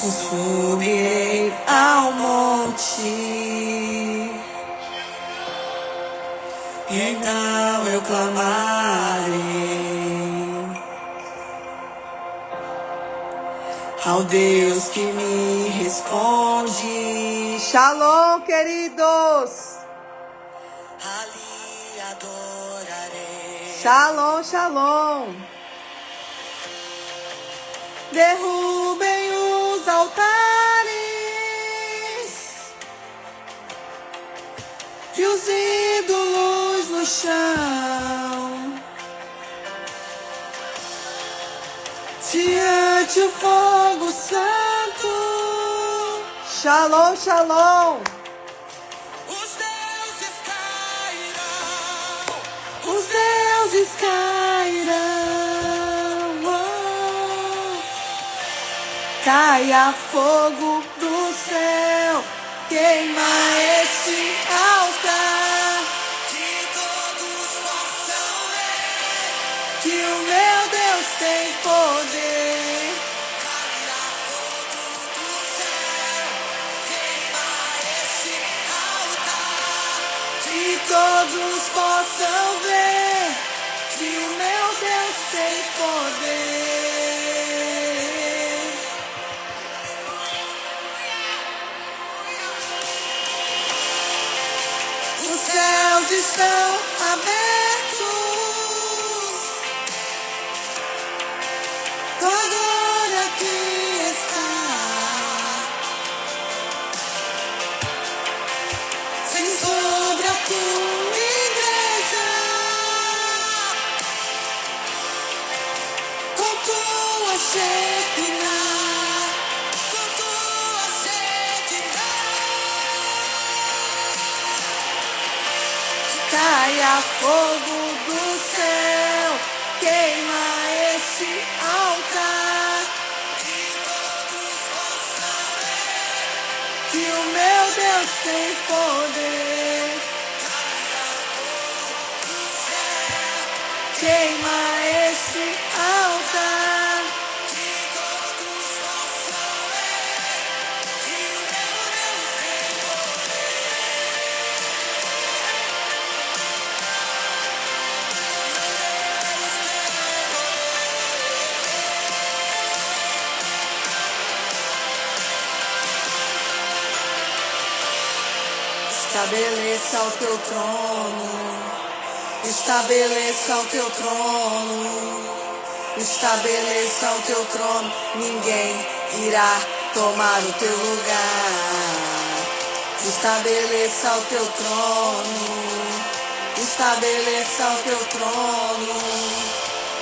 subirei ao monte, então eu clamarei ao Deus que me responde. Shalom, queridos. Ali adorarei. Shalom, shalom. Derrubem os altares E os ídolos no chão, diante o fogo santo. Shalom, shalom. Os deuses cairão, os deuses cairão. Oh. Caia fogo do céu, queima esse altar, Que todos possam ver que o meu Deus tem poder. cairá fogo do céu, queima esse altar. Que todos possam ver que o meu Deus tem poder. Os céus estão abertos, tua glória aqui está. Vem sobre a tua igreja, com tua Shekinah, com tua Shekinah. Caia fogo do céu, queima esse altar, Que todos possam ver que o meu Deus tem poder. do céu, Queima esse altar, que todos possam ver que o meu Deus tem estabeleça o teu trono, estabeleça o teu trono, estabeleça o teu trono, ninguém irá tomar o teu lugar. Estabeleça o teu trono, estabeleça o teu trono,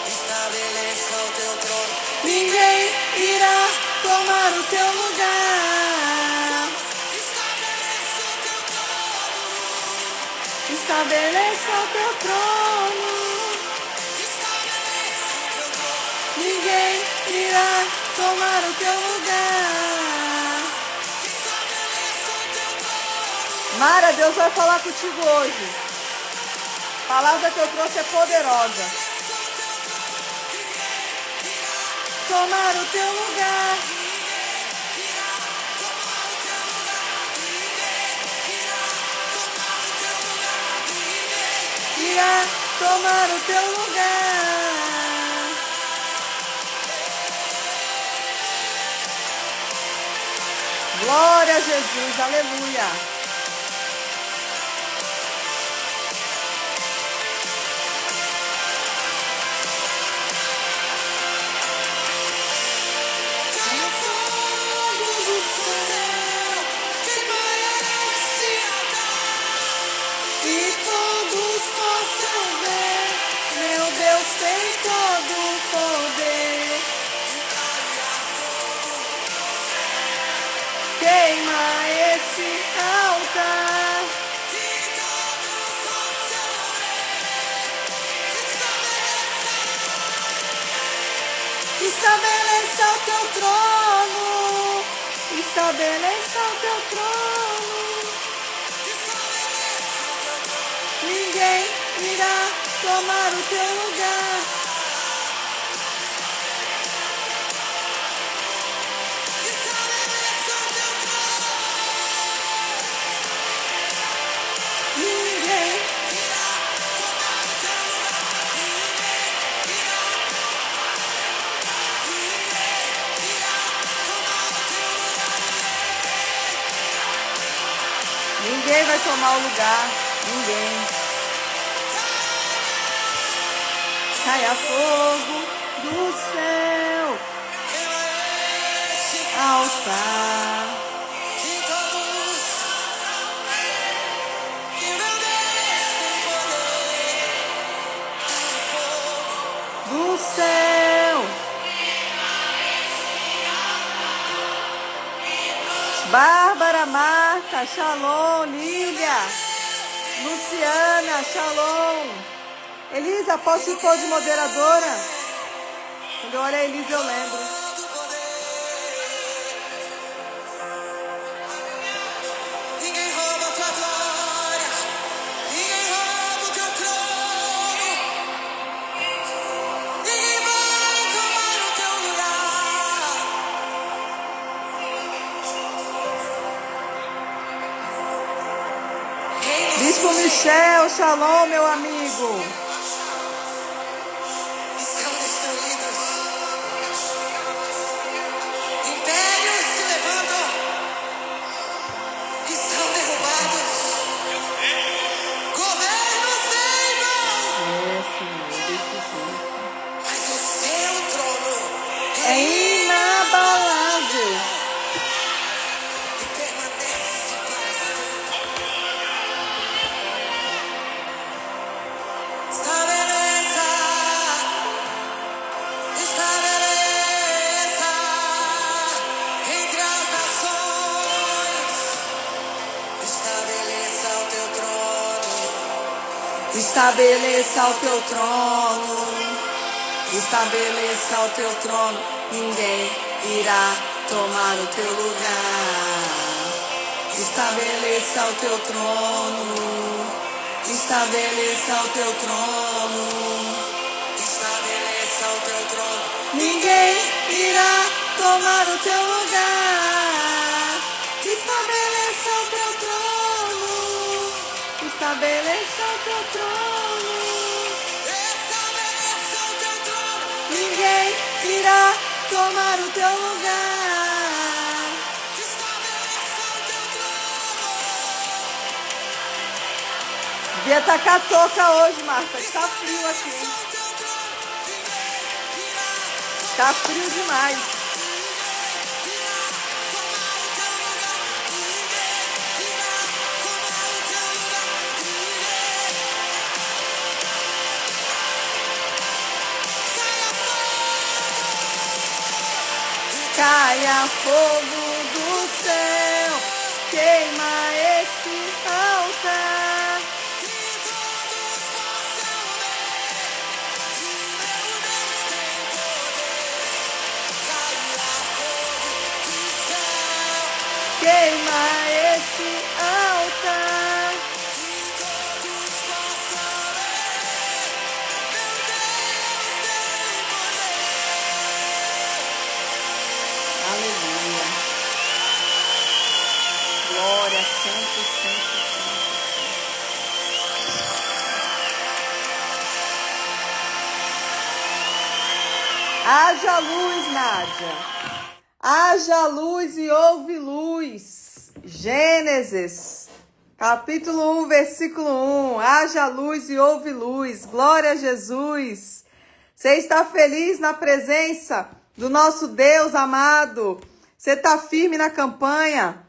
estabeleça o teu trono. ninguém irá tomar o teu lugar. Estabeleça o teu trono. Estabeleça o teu trono, Estabeleça o teu trono. ninguém irá tomar o teu lugar. Estabeleça o teu trono. Mara, Deus vai falar contigo hoje. A palavra que eu trouxe é poderosa. Tomar o teu lugar. Irá tomar o teu lugar. Glória a Jesus, aleluia. Caia fogo do céu, queima esse altar. Que todos possam ver, meu Deus tem todo o poder. Queima esse altar, Que todos possam ver. estabeleça o teu trono, estabeleça o teu trono. Ninguém irá tomar o teu lugar. Estabeleça vai tomar o lugar. Ninguém. Caia fogo do céu. Altar. Que todos, que meu Deus tem poder. Do céu. Bárbara, Marta, Shalom, Lília, Luciana, Shalom. Elisa, posso te pôr de moderadora? Quando eu olho a Elisa, eu lembro. Ninguém rouba a tua glória, ninguém rouba o teu trono, ninguém vai tomar o teu lugar. Bispo Michel, Shalom, meu amigo. Estão destruídos, impérios se levantam, estão derrubados, governos vêm, mas o seu trono É inabalável. e permanece para sempre. Estabeleça, estabeleça entre as nações, estabeleça o teu trono, Estabeleça o teu trono. Estabeleça o teu trono. Ninguém irá tomar o teu lugar. Estabeleça o teu trono. Estabeleça o teu trono. estabeleça o teu trono. Ninguém irá tomar o teu lugar. Estabeleça o teu trono. Estabeleça o teu trono. Estabeleça o teu trono. Ninguém irá tomar o teu lugar. Estabeleça o teu trono. Devia tacar toca hoje, Marta. Tá frio aqui. O teu trono. Ninguém irá Tá frio demais. Caia fogo do céu. Queima esse altar. Queima esse altar. Aleluia. Glória, santo, santo, santo. Haja luz, Nádia. Haja luz e houve luz. Gênesis, capítulo 1, versículo 1. Haja luz e houve luz. Glória a Jesus. Você está feliz na presença do nosso Deus amado? Você está firme na campanha?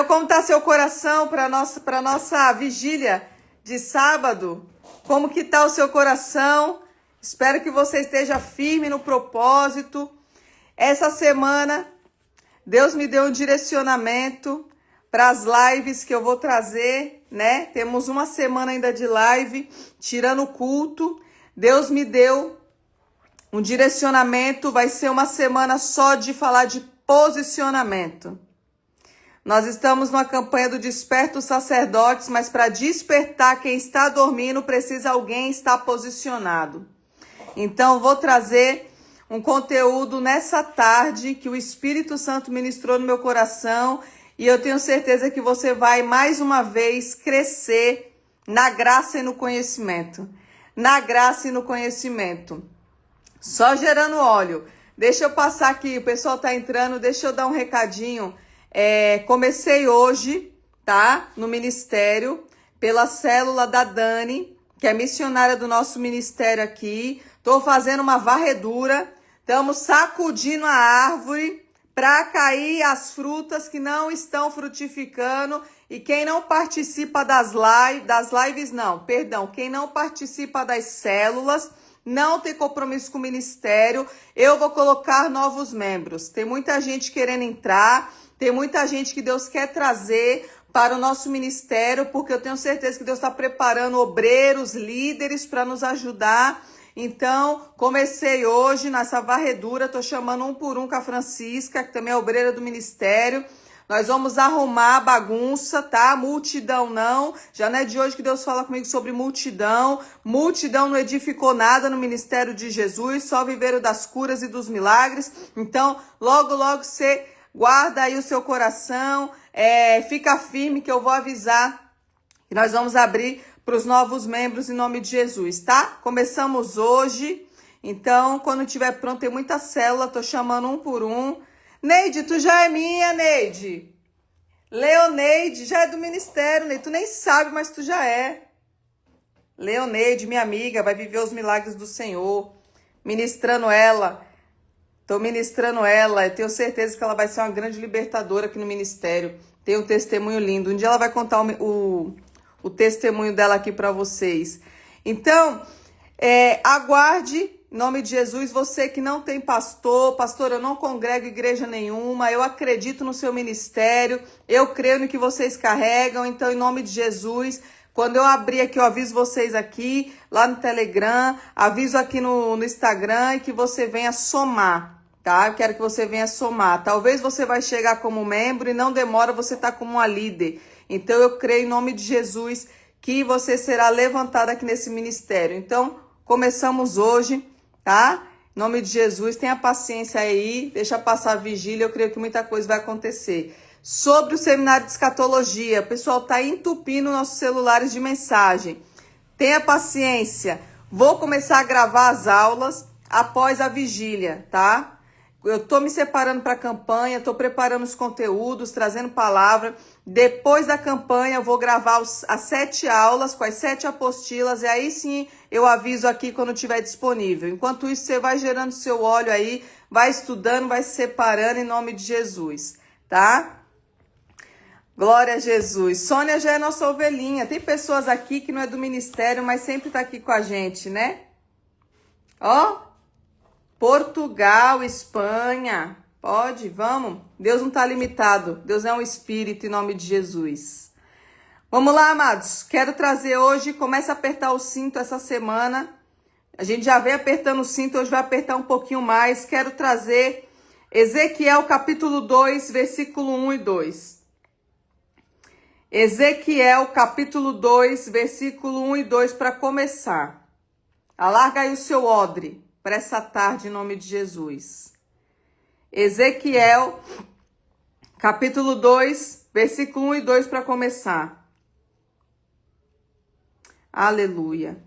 Como está seu coração para nossa vigília de sábado? Como que está o seu coração? Espero que você esteja firme no propósito. Essa semana, Deus me deu um direcionamento para as lives que eu vou trazer, né? Temos uma semana ainda de live, tirando o culto. Deus me deu um direcionamento, vai ser uma semana só de falar de posicionamento. Nós estamos numa campanha do Desperta os Sacerdotes, mas para despertar quem está dormindo, precisa alguém estar posicionado. Então, vou trazer um conteúdo nessa tarde que o Espírito Santo ministrou no meu coração e eu tenho certeza que você vai mais uma vez crescer na graça e no conhecimento. Na graça e no conhecimento. Só gerando óleo. Deixa eu passar aqui, o pessoal tá entrando, deixa eu dar um recadinho. Comecei hoje, tá? No ministério, pela célula da Dani, que é missionária do nosso ministério aqui. Tô fazendo uma varredura, estamos sacudindo a árvore para cair as frutas que não estão frutificando. E quem não participa quem não participa das células, não tem compromisso com o ministério, eu vou colocar novos membros. Tem muita gente querendo entrar, tem muita gente que Deus quer trazer para o nosso ministério, porque eu tenho certeza que Deus está preparando obreiros, líderes para nos ajudar. Então, comecei hoje nessa varredura, estou chamando um por um com a Francisca, que também é obreira do ministério. Nós vamos arrumar a bagunça, tá? Multidão não. Já não é de hoje que Deus fala comigo sobre multidão. Multidão não edificou nada no ministério de Jesus, só viveram das curas e dos milagres. Então, logo, logo você guarda aí o seu coração, fica firme que eu vou avisar que nós vamos abrir para os novos membros em nome de Jesus, tá? Começamos hoje, então quando tiver pronto, tem muita célula, tô chamando um por um. Neide, tu já é minha, Neide. Leoneide, já é do ministério, Neide, tu nem sabe, mas tu já é. Leoneide, minha amiga, vai viver os milagres do Senhor, ministrando ela. Estou ministrando ela, eu tenho certeza que ela vai ser uma grande libertadora aqui no ministério. Tem um testemunho lindo. Um dia ela vai contar o testemunho dela aqui para vocês. Então, aguarde, em nome de Jesus, você que não tem pastor, eu não congrego igreja nenhuma, eu acredito no seu ministério, eu creio no que vocês carregam, então, em nome de Jesus, quando eu abrir aqui, eu aviso vocês aqui, lá no Telegram, aviso aqui no Instagram, e que você venha somar, tá? Eu quero que você venha somar. Talvez você vai chegar como membro e não demora, você tá como uma líder. Então, eu creio em nome de Jesus que você será levantada aqui nesse ministério. Então, começamos hoje, tá? Em nome de Jesus, tenha paciência aí, deixa passar a vigília, eu creio que muita coisa vai acontecer. Sobre o seminário de escatologia, o pessoal tá entupindo nossos celulares de mensagem. Tenha paciência, vou começar a gravar as aulas após a vigília, tá? Eu tô me separando para a campanha, tô preparando os conteúdos, trazendo palavra. Depois da campanha, eu vou gravar as 7 aulas com as 7 apostilas, e aí sim eu aviso aqui quando estiver disponível. Enquanto isso, você vai gerando seu óleo aí, vai estudando, vai se separando em nome de Jesus, tá? Glória a Jesus. Sônia já é nossa ovelhinha. Tem pessoas aqui que não é do ministério, mas sempre tá aqui com a gente, né? Ó, Portugal, Espanha. Pode, vamos. Deus não está limitado. Deus é um espírito em nome de Jesus. Vamos lá, amados. Quero trazer hoje, começa a apertar o cinto essa semana. A gente já vem apertando o cinto, hoje vai apertar um pouquinho mais. Quero trazer Ezequiel capítulo 2, versículo 1 e 2. Ezequiel capítulo 2, versículo 1 e 2 para começar. Alarga aí o seu odre para essa tarde em nome de Jesus. Ezequiel, capítulo 2, versículo 1 e 2 para começar. Aleluia.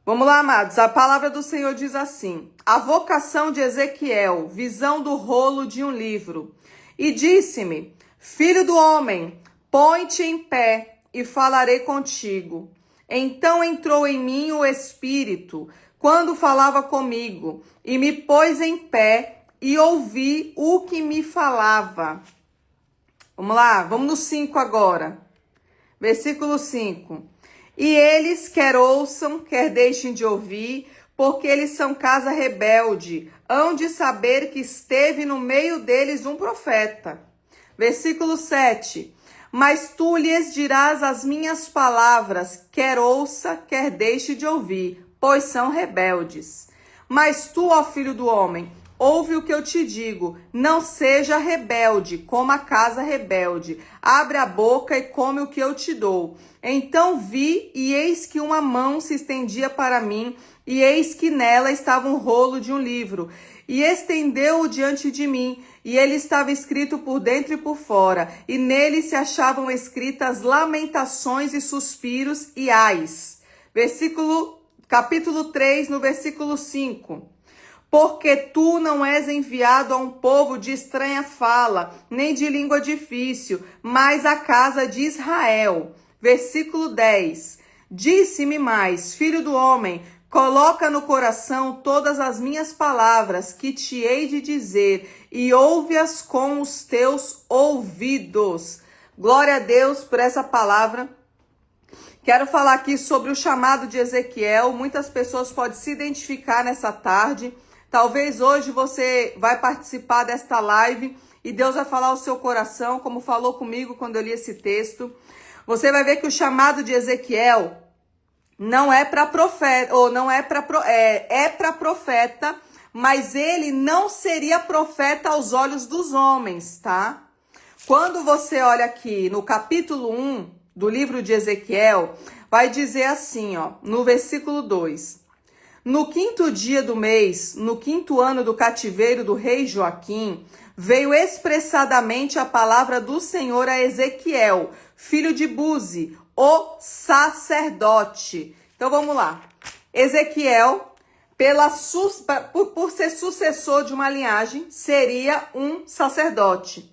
Vamos lá, amados. A palavra do Senhor diz assim: a vocação de Ezequiel, visão do rolo de um livro. E disse-me: filho do homem, põe-te em pé e falarei contigo. Então entrou em mim o Espírito, quando falava comigo, e me pôs em pé e ouvi o que me falava. Vamos lá, vamos no 5 agora. Versículo 5. E eles quer ouçam, quer deixem de ouvir, porque eles são casa rebelde, hão de saber que esteve no meio deles um profeta. Versículo 7. Mas tu lhes dirás as minhas palavras, quer ouça, quer deixe de ouvir, pois são rebeldes. Mas tu, ó filho do homem, ouve o que eu te digo, não seja rebelde, como a casa rebelde. Abre a boca e come o que eu te dou. Então vi, e eis que uma mão se estendia para mim, e eis que nela estava um rolo de um livro. E estendeu-o diante de mim, e ele estava escrito por dentro e por fora, e nele se achavam escritas lamentações e suspiros e ais. Capítulo 3, no versículo 5. porque tu não és enviado a um povo de estranha fala, nem de língua difícil, mas à casa de Israel. Versículo 10. Disse-me mais, filho do homem, coloca no coração todas as minhas palavras que te hei de dizer, e ouve-as com os teus ouvidos. Glória a Deus por essa palavra. Quero falar aqui sobre o chamado de Ezequiel. Muitas pessoas podem se identificar nessa tarde. Talvez hoje você vai participar desta live e Deus vai falar ao seu coração, como falou comigo quando eu li esse texto. Você vai ver que o chamado de Ezequiel não é para profeta, ou não é para profeta, mas ele não seria profeta aos olhos dos homens, tá? Quando você olha aqui no capítulo 1 do livro de Ezequiel, vai dizer assim, ó, no versículo 2. No 5º dia do mês, no 5º ano do cativeiro do rei Joaquim, veio expressadamente a palavra do Senhor a Ezequiel, filho de Buzi, o sacerdote. Então vamos lá. Ezequiel, por ser sucessor de uma linhagem, seria um sacerdote.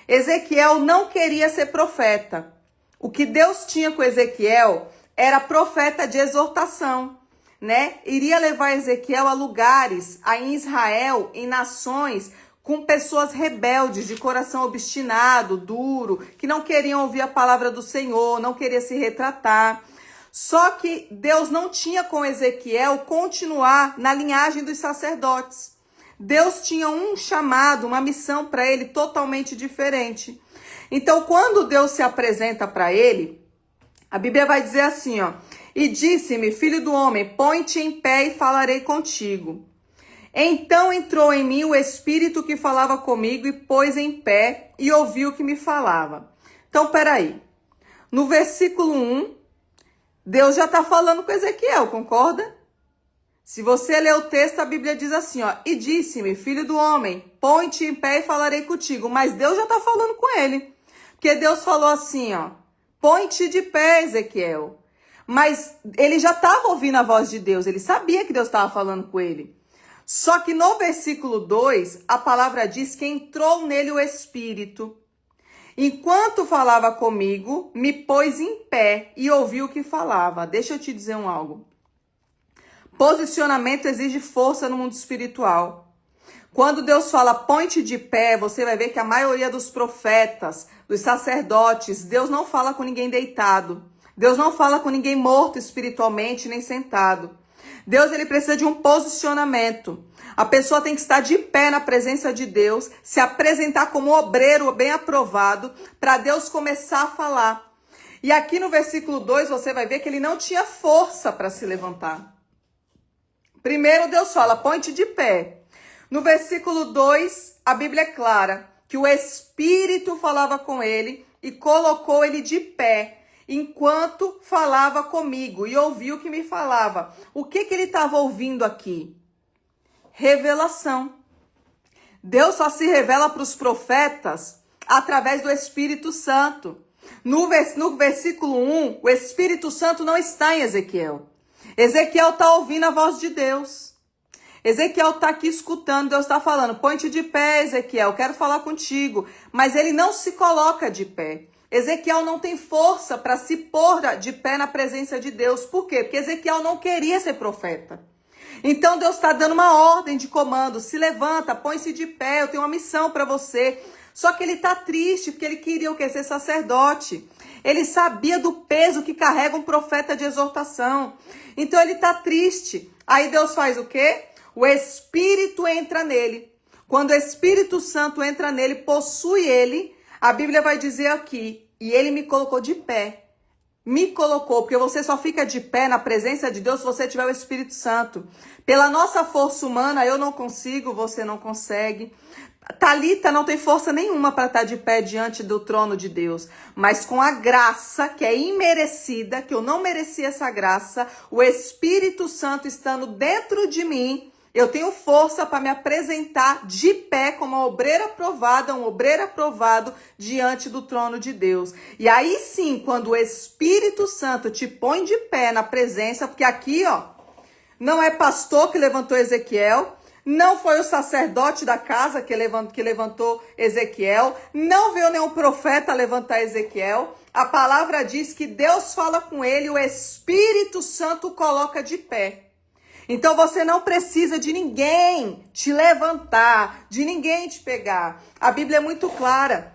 Ezequiel não queria ser profeta. O que Deus tinha com Ezequiel era profeta de exortação, né? Iria levar Ezequiel a lugares, em Israel, em nações, com pessoas rebeldes, de coração obstinado, duro, que não queriam ouvir a palavra do Senhor, não queriam se retratar. Só que Deus não tinha com Ezequiel continuar na linhagem dos sacerdotes. Deus tinha um chamado, uma missão para ele totalmente diferente. Então, quando Deus se apresenta para ele, a Bíblia vai dizer assim, ó: e disse-me, filho do homem, põe-te em pé e falarei contigo. Então entrou em mim o Espírito que falava comigo e pôs em pé e ouviu o que me falava. Então, peraí. No versículo 1, Deus já está falando com Ezequiel, concorda? Se você ler o texto, a Bíblia diz assim, ó: e disse-me, filho do homem, põe-te em pé e falarei contigo. Mas Deus já está falando com ele. Porque Deus falou assim, ó: põe-te de pé, Ezequiel. Mas ele já estava ouvindo a voz de Deus, ele sabia que Deus estava falando com ele. Só que no versículo 2, a palavra diz que entrou nele o Espírito. Enquanto falava comigo, me pôs em pé e ouviu o que falava. Deixa eu te dizer algo. Posicionamento exige força no mundo espiritual. Quando Deus fala põe-te de pé, você vai ver que a maioria dos profetas, dos sacerdotes, Deus não fala com ninguém deitado. Deus não fala com ninguém morto espiritualmente, nem sentado. Deus, ele precisa de um posicionamento. A pessoa tem que estar de pé na presença de Deus, se apresentar como obreiro bem aprovado, para Deus começar a falar. E aqui no versículo 2, você vai ver que ele não tinha força para se levantar. Primeiro Deus fala, põe-te de pé. No versículo 2, a Bíblia é clara, que o Espírito falava com ele e colocou ele de pé, enquanto falava comigo e ouviu o que me falava. O que ele estava ouvindo aqui? Revelação. Deus só se revela para os profetas através do Espírito Santo. No versículo 1, o Espírito Santo não está em Ezequiel. Ezequiel está ouvindo a voz de Deus. Ezequiel está aqui escutando, Deus está falando, põe-te de pé, Ezequiel, quero falar contigo. Mas ele não se coloca de pé. Ezequiel não tem força para se pôr de pé na presença de Deus. Por quê? Porque Ezequiel não queria ser profeta. Então Deus está dando uma ordem de comando, se levanta, põe-se de pé, eu tenho uma missão para você. Só que ele está triste, porque ele queria o quê? Ser sacerdote. Ele sabia do peso que carrega um profeta de exortação. Então ele está triste. Aí Deus faz o quê? O Espírito entra nele. Quando o Espírito Santo entra nele, possui ele, a Bíblia vai dizer aqui, e ele me colocou de pé. Me colocou, porque você só fica de pé na presença de Deus se você tiver o Espírito Santo. Pela nossa força humana, eu não consigo, você não consegue. Talita não tem força nenhuma para estar de pé diante do trono de Deus, mas com a graça que é imerecida, que eu não merecia essa graça, o Espírito Santo estando dentro de mim, eu tenho força para me apresentar de pé como uma obreira aprovada, um obreiro aprovado diante do trono de Deus. E aí sim, quando o Espírito Santo te põe de pé na presença, porque aqui, ó, não é pastor que levantou Ezequiel, não foi o sacerdote da casa que levantou Ezequiel, não veio nenhum profeta levantar Ezequiel. A palavra diz que Deus fala com ele, o Espírito Santo o coloca de pé. Então você não precisa de ninguém te levantar, de ninguém te pegar. A Bíblia é muito clara.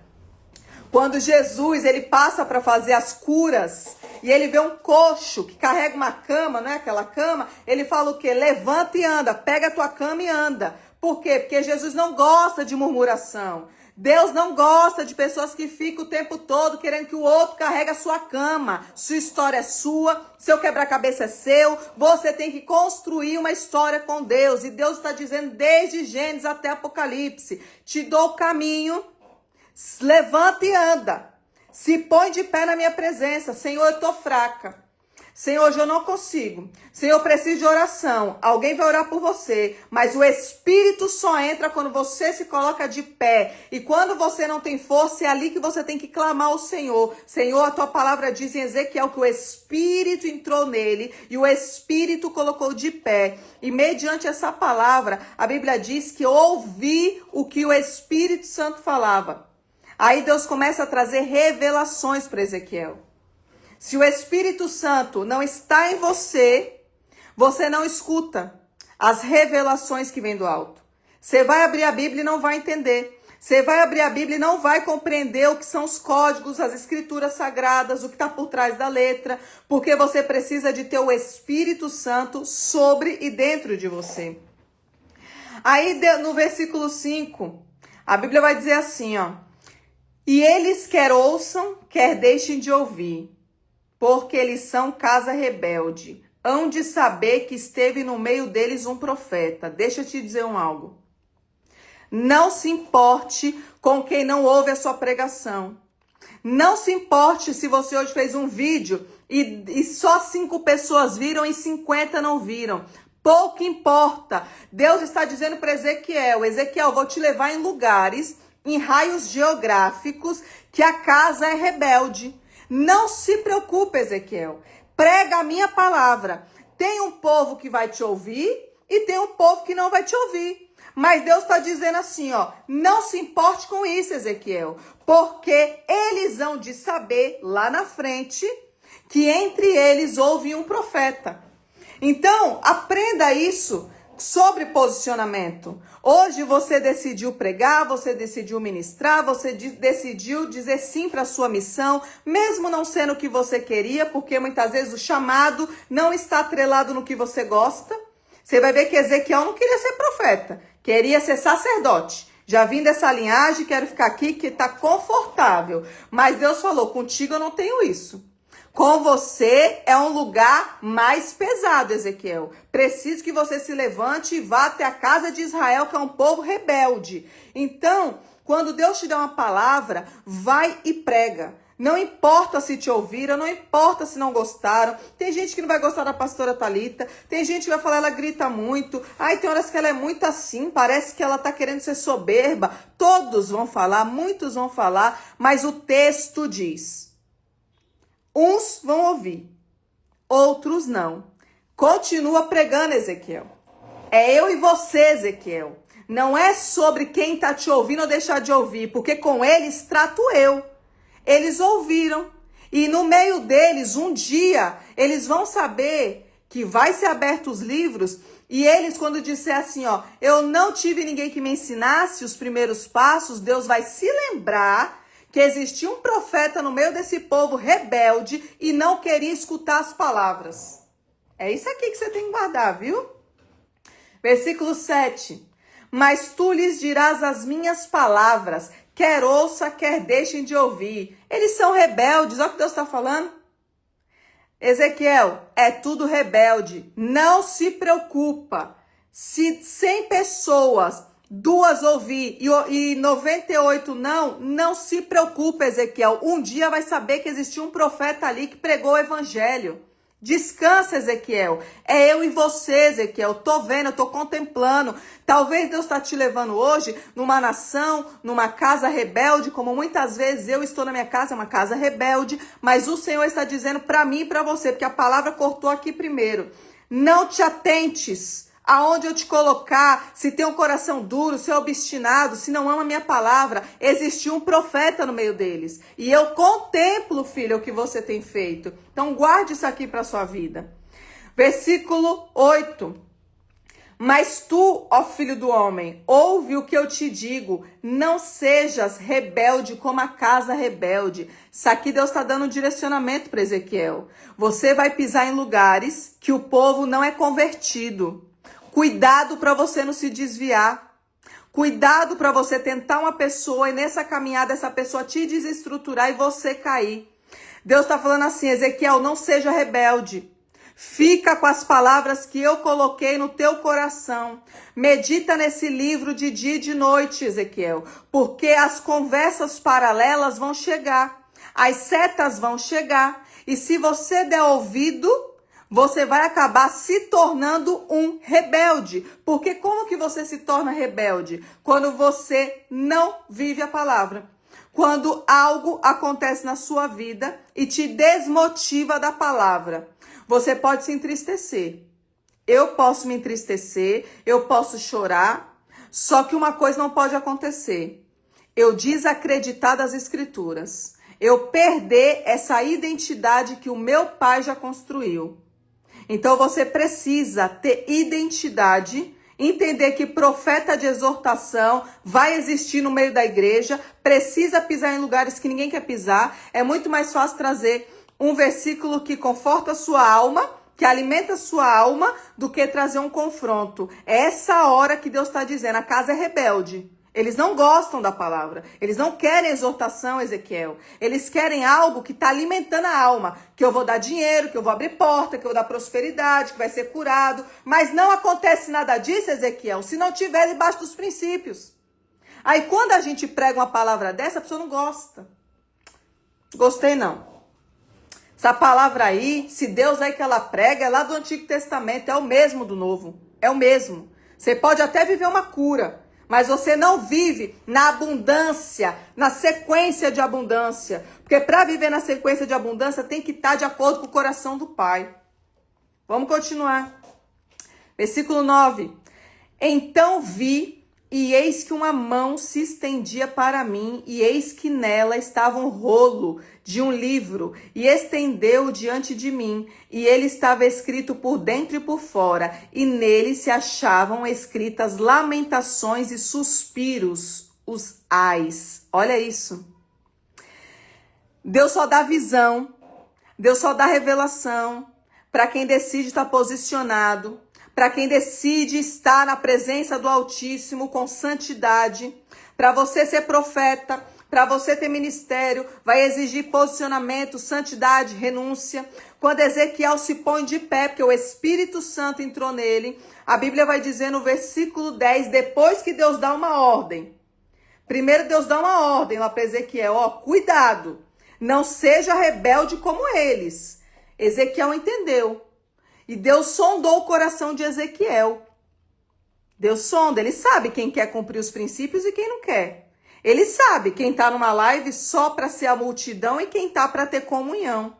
Quando Jesus ele passa para fazer as curas e ele vê um coxo que carrega uma cama, não é aquela cama, ele fala o quê? Levanta e anda, pega a tua cama e anda. Por quê? Porque Jesus não gosta de murmuração. Deus não gosta de pessoas que ficam o tempo todo querendo que o outro carregue a sua cama. Sua história é sua, seu quebra-cabeça é seu. Você tem que construir uma história com Deus. E Deus está dizendo desde Gênesis até Apocalipse: te dou o caminho, levanta e anda. Se põe de pé na minha presença. Senhor, eu estou fraca. Senhor, hoje eu não consigo. Senhor, eu preciso de oração. Alguém vai orar por você. Mas o Espírito só entra quando você se coloca de pé. E quando você não tem força, é ali que você tem que clamar ao Senhor. Senhor, a tua palavra diz em Ezequiel que o Espírito entrou nele e o Espírito colocou de pé. E mediante essa palavra, a Bíblia diz que eu ouvi o que o Espírito Santo falava. Aí Deus começa a trazer revelações para Ezequiel. Se o Espírito Santo não está em você, você não escuta as revelações que vêm do alto. Você vai abrir a Bíblia e não vai entender. Você vai abrir a Bíblia e não vai compreender o que são os códigos, as escrituras sagradas, o que está por trás da letra, porque você precisa de ter o Espírito Santo sobre e dentro de você. Aí no versículo 5, a Bíblia vai dizer assim, ó: e eles quer ouçam, quer deixem de ouvir, porque eles são casa rebelde. Hão de saber que esteve no meio deles um profeta. Deixa eu te dizer algo. Não se importe com quem não ouve a sua pregação. Não se importe se você hoje fez um vídeo e só 5 pessoas viram e 50 não viram. Pouco importa. Deus está dizendo para Ezequiel: Ezequiel, vou te levar em lugares, em raios geográficos, que a casa é rebelde. Não se preocupe, Ezequiel. Prega a minha palavra. Tem um povo que vai te ouvir e tem um povo que não vai te ouvir. Mas Deus está dizendo assim, ó: não se importe com isso, Ezequiel, porque eles hão de saber lá na frente que entre eles houve um profeta. Então, aprenda isso sobre posicionamento. Hoje você decidiu pregar, você decidiu ministrar, você decidiu dizer sim para a sua missão, mesmo não sendo o que você queria, porque muitas vezes o chamado não está atrelado no que você gosta. Você vai ver que Ezequiel não queria ser profeta, queria ser sacerdote. Já vim dessa linhagem, quero ficar aqui que está confortável. Mas Deus falou: contigo eu não tenho isso. Com você é um lugar mais pesado, Ezequiel. Preciso que você se levante e vá até a casa de Israel, que é um povo rebelde. Então, quando Deus te dá uma palavra, vai e prega. Não importa se te ouviram, não importa se não gostaram. Tem gente que não vai gostar da pastora Thalita, tem gente que vai falar, ela grita muito. Ai, tem horas que ela é muito assim, parece que ela tá querendo ser soberba. Todos vão falar, muitos vão falar, mas o texto diz: uns vão ouvir, outros não. Continua pregando, Ezequiel. É eu e você, Ezequiel. Não é sobre quem está te ouvindo ou deixar de ouvir, porque com eles trato eu. Eles ouviram. E no meio deles, um dia, eles vão saber que vai ser aberto os livros. E eles, quando disser assim, ó: eu não tive ninguém que me ensinasse os primeiros passos, Deus vai se lembrar que existia um profeta no meio desse povo rebelde e não queria escutar as palavras. É isso aqui que você tem que guardar, viu? Versículo 7. Mas tu lhes dirás as minhas palavras, quer ouça, quer deixem de ouvir. Eles são rebeldes, olha o que Deus está falando. Ezequiel, é tudo rebelde, não se preocupa. Se 100 pessoas, 2 ouvir e 98 não se preocupe, Ezequiel. Um dia vai saber que existia um profeta ali que pregou o evangelho. Descansa, Ezequiel. É eu e você, Ezequiel. Tô vendo, eu tô contemplando. Talvez Deus está te levando hoje numa nação, numa casa rebelde, como muitas vezes eu estou na minha casa, é uma casa rebelde, mas o Senhor está dizendo para mim e para você, porque a palavra cortou aqui primeiro. Não te atentes aonde eu te colocar, se tem um coração duro, se é obstinado, se não ama a minha palavra, existiu um profeta no meio deles. E eu contemplo, filho, o que você tem feito. Então guarde isso aqui para sua vida. Versículo 8. Mas tu, ó filho do homem, ouve o que eu te digo, não sejas rebelde como a casa rebelde. Isso aqui Deus está dando um direcionamento para Ezequiel. Você vai pisar em lugares que o povo não é convertido. Cuidado para você não se desviar. Cuidado para você tentar uma pessoa e nessa caminhada essa pessoa te desestruturar e você cair. Deus está falando assim, Ezequiel, não seja rebelde. Fica com as palavras que eu coloquei no teu coração. Medita nesse livro de dia e de noite, Ezequiel, porque as conversas paralelas vão chegar, as setas vão chegar, e se você der ouvido, você vai acabar se tornando um rebelde. Porque como que você se torna rebelde? Quando você não vive a palavra. Quando algo acontece na sua vida e te desmotiva da palavra. Você pode se entristecer. Eu posso me entristecer, eu posso chorar, só que uma coisa não pode acontecer. Eu desacreditar das escrituras. Eu perder essa identidade que o meu pai já construiu. Então você precisa ter identidade, entender que profeta de exortação vai existir no meio da igreja, precisa pisar em lugares que ninguém quer pisar. É muito mais fácil trazer um versículo que conforta a sua alma, que alimenta a sua alma, do que trazer um confronto. É essa hora que Deus está dizendo, a casa é rebelde. Eles não gostam da palavra. Eles não querem exortação, Ezequiel. Eles querem algo que está alimentando a alma. Que eu vou dar dinheiro, que eu vou abrir porta, que eu vou dar prosperidade, que vai ser curado. Mas não acontece nada disso, Ezequiel, se não tiver debaixo dos princípios. Aí quando a gente prega uma palavra dessa, a pessoa não gosta. Gostei não. Essa palavra aí, se Deus aí que ela prega, é lá do Antigo Testamento, é o mesmo do Novo. É o mesmo. Você pode até viver uma cura, mas você não vive na abundância, na sequência de abundância. Porque para viver na sequência de abundância, tem que estar de acordo com o coração do Pai. Vamos continuar. Versículo 9. Então vi, e eis que uma mão se estendia para mim, e eis que nela estava um rolo de um livro, e estendeu diante de mim, e ele estava escrito por dentro e por fora, e nele se achavam escritas lamentações e suspiros, os ais. Olha isso. Deus só dá visão, Deus só dá revelação para quem decide estar posicionado, para quem decide estar na presença do Altíssimo com santidade. Para você ser profeta, para você ter ministério, vai exigir posicionamento, santidade, renúncia. Quando Ezequiel se põe de pé, porque o Espírito Santo entrou nele, a Bíblia vai dizer no versículo 10, depois que Deus dá uma ordem. Primeiro Deus dá uma ordem lá para Ezequiel, ó, cuidado, não seja rebelde como eles. Ezequiel entendeu. E Deus sondou o coração de Ezequiel. Deus sonda, ele sabe quem quer cumprir os princípios e quem não quer. Ele sabe quem está numa live só para ser a multidão e quem está para ter comunhão.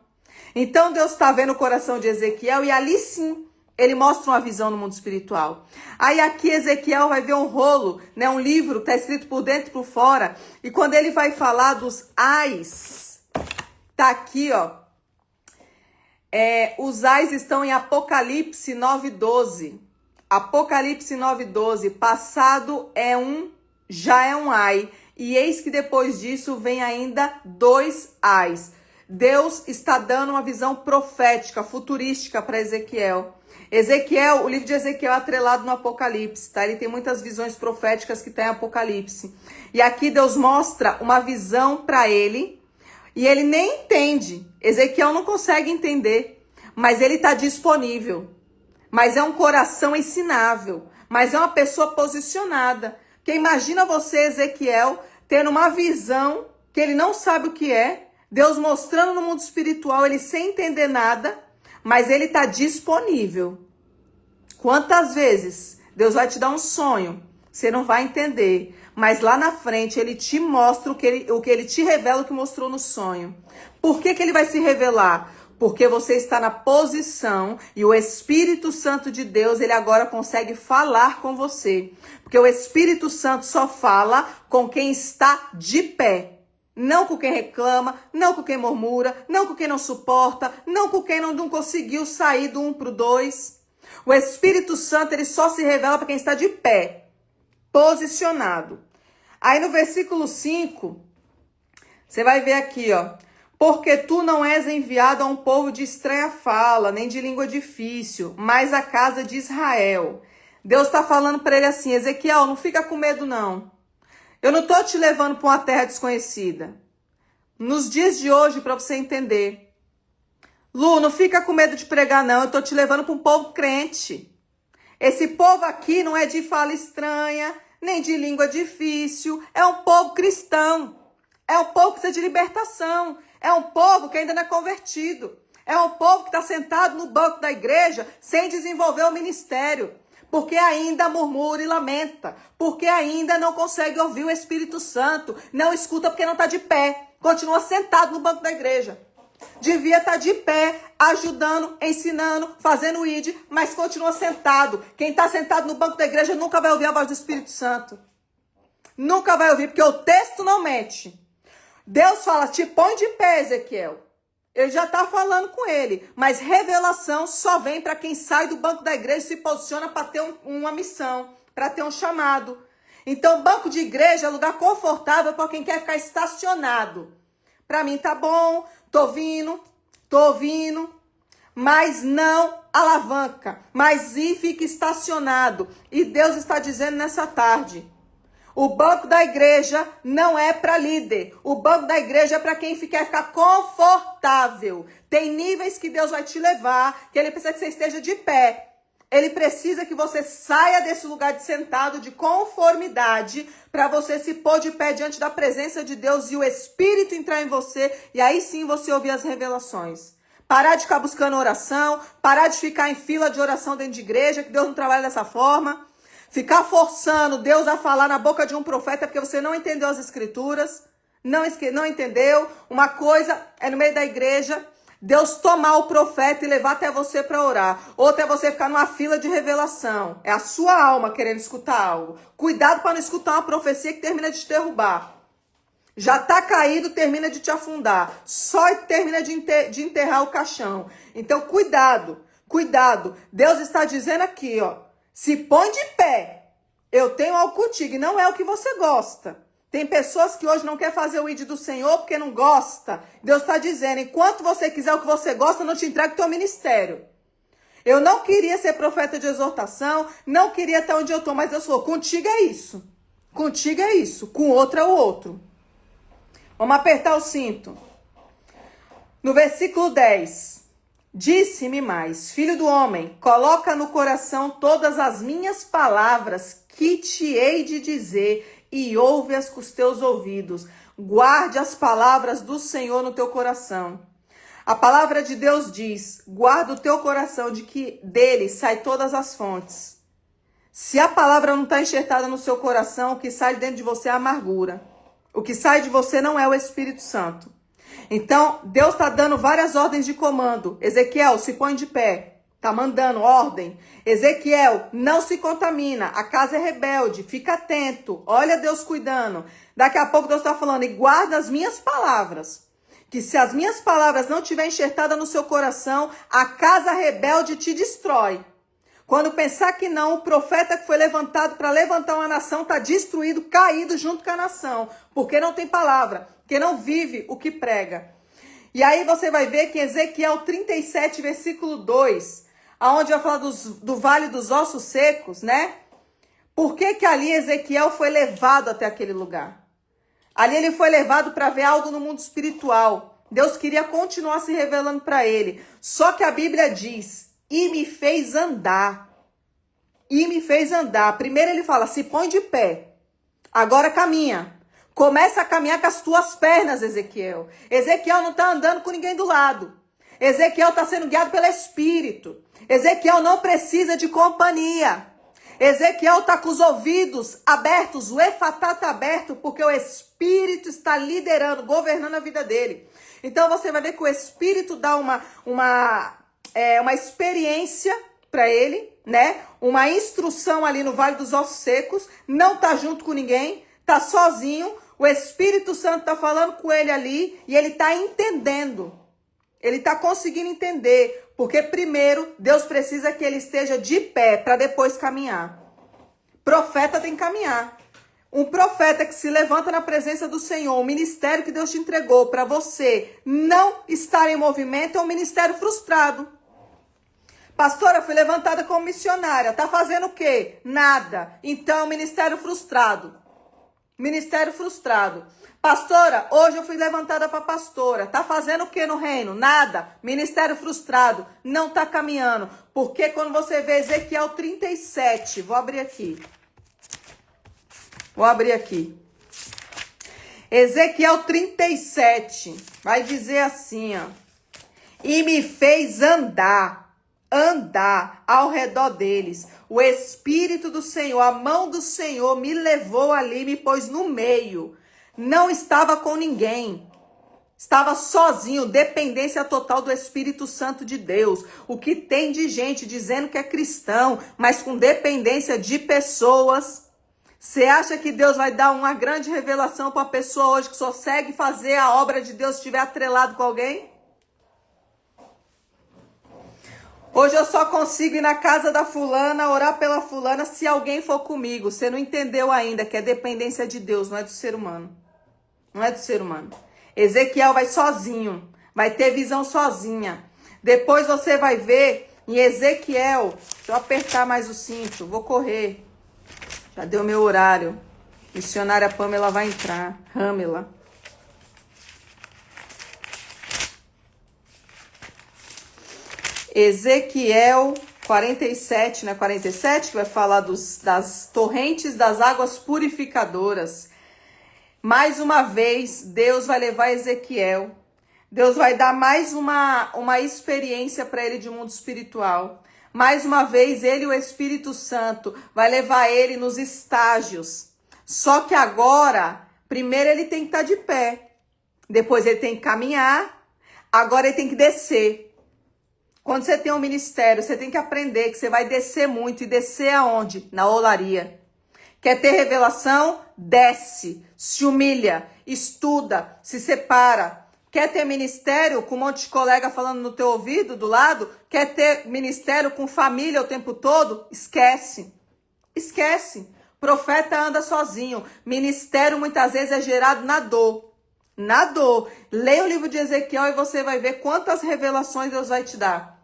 Então Deus está vendo o coração de Ezequiel e ali sim, ele mostra uma visão no mundo espiritual. Aí aqui Ezequiel vai ver um rolo, né, um livro, está escrito por dentro e por fora. E quando ele vai falar dos ais, tá aqui, ó. Os ais estão em Apocalipse 9:12. Apocalipse 9:12. Passado já é um ai. E eis que depois disso vem ainda 2 ais. Deus está dando uma visão profética, futurística para Ezequiel. O livro de Ezequiel é atrelado no Apocalipse, tá? Ele tem muitas visões proféticas que tem em Apocalipse. E aqui Deus mostra uma visão para ele. E ele nem entende. Ezequiel não consegue entender. Mas ele está disponível. Mas é um coração ensinável. Mas é uma pessoa posicionada. Porque imagina você, Ezequiel, tendo uma visão que ele não sabe o que é. Deus mostrando no mundo espiritual, ele sem entender nada. Mas ele está disponível. Quantas vezes Deus vai te dar um sonho, você não vai entender. Mas lá na frente ele te mostra o que ele te revela, o que mostrou no sonho. Por que ele vai se revelar? Porque você está na posição e o Espírito Santo de Deus, ele agora consegue falar com você. Porque o Espírito Santo só fala com quem está de pé. Não com quem reclama, não com quem murmura, não com quem não suporta, não com quem não conseguiu sair do 1 para o 2. O Espírito Santo, ele só se revela para quem está de pé, posicionado. Aí no versículo 5, você vai ver aqui, ó. Porque tu não és enviado a um povo de estranha fala, nem de língua difícil, mas a casa de Israel. Deus está falando para ele assim, Ezequiel, não fica com medo não. Eu não estou te levando para uma terra desconhecida. Nos dias de hoje, para você entender. Lu, não fica com medo de pregar não, eu estou te levando para um povo crente. Esse povo aqui não é de fala estranha, nem de língua difícil, é um povo cristão. É um povo que precisa de libertação. É um povo que ainda não é convertido. É um povo que está sentado no banco da igreja sem desenvolver o ministério. Porque ainda murmura e lamenta. Porque ainda não consegue ouvir o Espírito Santo. Não escuta porque não está de pé. Continua sentado no banco da igreja. Devia estar de pé, ajudando, ensinando, fazendo ID, mas continua sentado. Quem está sentado no banco da igreja nunca vai ouvir a voz do Espírito Santo. Nunca vai ouvir, porque o texto não mente. Deus fala, te põe de pé, Ezequiel. Ele já está falando com ele. Mas revelação só vem para quem sai do banco da igreja e se posiciona para ter uma missão, para ter um chamado. Então, banco de igreja é lugar confortável para quem quer ficar estacionado. Para mim tá bom, tô ouvindo, mas não alavanca. Mas fica estacionado. E Deus está dizendo nessa tarde, o banco da igreja não é para líder. O banco da igreja é para quem quer ficar confortável. Tem níveis que Deus vai te levar, que ele precisa que você esteja de pé. Ele precisa que você saia desse lugar de sentado, de conformidade, para você se pôr de pé diante da presença de Deus e o Espírito entrar em você. E aí sim você ouvir as revelações. Parar de ficar buscando oração, parar de ficar em fila de oração dentro de igreja, que Deus não trabalha dessa forma. Ficar forçando Deus a falar na boca de um profeta porque você não entendeu as escrituras, não entendeu. Uma coisa é no meio da igreja, Deus tomar o profeta e levar até você para orar. Outra é você ficar numa fila de revelação. É a sua alma querendo escutar algo. Cuidado para não escutar uma profecia que termina de te derrubar. Já está caído, termina de te afundar. Só termina de enterrar o caixão. Então, cuidado. Deus está dizendo aqui, ó. Se põe de pé, eu tenho algo contigo, e não é o que você gosta. Tem pessoas que hoje não querem fazer o ID do Senhor porque não gosta. Deus está dizendo, enquanto você quiser o que você gosta, eu não te entrego o teu ministério. Eu não queria ser profeta de exortação, não queria estar onde eu estou, mas Deus falou, contigo é isso. Contigo é isso, com outro é o outro. Vamos apertar o cinto. No versículo 10. Disse-me mais, filho do homem, coloca no coração todas as minhas palavras que te hei de dizer e ouve-as com os teus ouvidos. Guarde as palavras do Senhor no teu coração. A palavra de Deus diz, guarda o teu coração de que dele sai todas as fontes. Se a palavra não está enxertada no seu coração, o que sai dentro de você é amargura. O que sai de você não é o Espírito Santo. Então, Deus está dando várias ordens de comando. Ezequiel, se põe de pé. Está mandando ordem. Ezequiel, não se contamina. A casa é rebelde. Fica atento. Olha Deus cuidando. Daqui a pouco Deus está falando, e guarda as minhas palavras. Que se as minhas palavras não estiverem enxertadas no seu coração, a casa rebelde te destrói. Quando pensar que não, o profeta que foi levantado para levantar uma nação está destruído, caído junto com a nação. Porque não tem palavra. Porque não vive o que prega. E aí você vai ver que Ezequiel 37, versículo 2, aonde vai falar do vale dos ossos secos, né? Por que ali Ezequiel foi levado até aquele lugar? Ali ele foi levado para ver algo no mundo espiritual. Deus queria continuar se revelando para ele. Só que a Bíblia diz, e me fez andar. E me fez andar. Primeiro ele fala, se põe de pé. Agora caminha. Começa a caminhar com as tuas pernas, Ezequiel. Ezequiel não está andando com ninguém do lado. Ezequiel está sendo guiado pelo Espírito. Ezequiel não precisa de companhia. Ezequiel está com os ouvidos abertos, o efatá está aberto, porque o Espírito está liderando, governando a vida dele. Então você vai ver que o Espírito dá uma experiência para ele, né? Uma instrução ali no Vale dos Ossos Secos, não tá junto com ninguém, tá sozinho. O Espírito Santo tá falando com ele ali e ele tá entendendo. Ele tá conseguindo entender, porque primeiro Deus precisa que ele esteja de pé para depois caminhar. Profeta tem que caminhar. Um profeta que se levanta na presença do Senhor, o ministério que Deus te entregou para você não estar em movimento é um ministério frustrado. Pastora, fui levantada como missionária. Tá fazendo o quê? Nada. Então, ministério frustrado. Ministério frustrado. Pastora, hoje eu fui levantada para pastora. Tá fazendo o quê no reino? Nada. Ministério frustrado. Não tá caminhando. Porque quando você vê Ezequiel 37, vou abrir aqui. Ezequiel 37 vai dizer assim, ó. E me fez andar ao redor deles. O Espírito do Senhor, a mão do Senhor me levou ali, me pôs no meio. Não estava com ninguém. Estava sozinho, dependência total do Espírito Santo de Deus. O que tem de gente dizendo que é cristão, mas com dependência de pessoas. Você acha que Deus vai dar uma grande revelação para a pessoa hoje que só segue fazer a obra de Deus se estiver atrelado com alguém? Hoje eu só consigo ir na casa da fulana, orar pela fulana, se alguém for comigo. Você não entendeu ainda que é dependência de Deus, não é do ser humano. Não é do ser humano. Ezequiel vai sozinho, vai ter visão sozinha. Depois você vai ver em Ezequiel, deixa eu apertar mais o cinto, vou correr. Já deu meu horário. Missionária Pamela vai entrar. Ramela. Ezequiel 47, né? 47, que vai falar das torrentes das águas purificadoras. Mais uma vez, Deus vai levar Ezequiel. Deus vai dar mais uma experiência para ele de mundo espiritual. Mais uma vez, ele e o Espírito Santo vai levar ele nos estágios. Só que agora, primeiro ele tem que estar de pé. Depois ele tem que caminhar. Agora ele tem que descer. Quando você tem um ministério, você tem que aprender que você vai descer muito. E descer aonde? Na olaria. Quer ter revelação? Desce. Se humilha. Estuda. Se separa. Quer ter ministério com um monte de colega falando no teu ouvido, do lado? Quer ter ministério com família o tempo todo? Esquece. Esquece. Profeta anda sozinho. Ministério muitas vezes é gerado na dor. Na dor. Leia o livro de Ezequiel e você vai ver quantas revelações Deus vai te dar.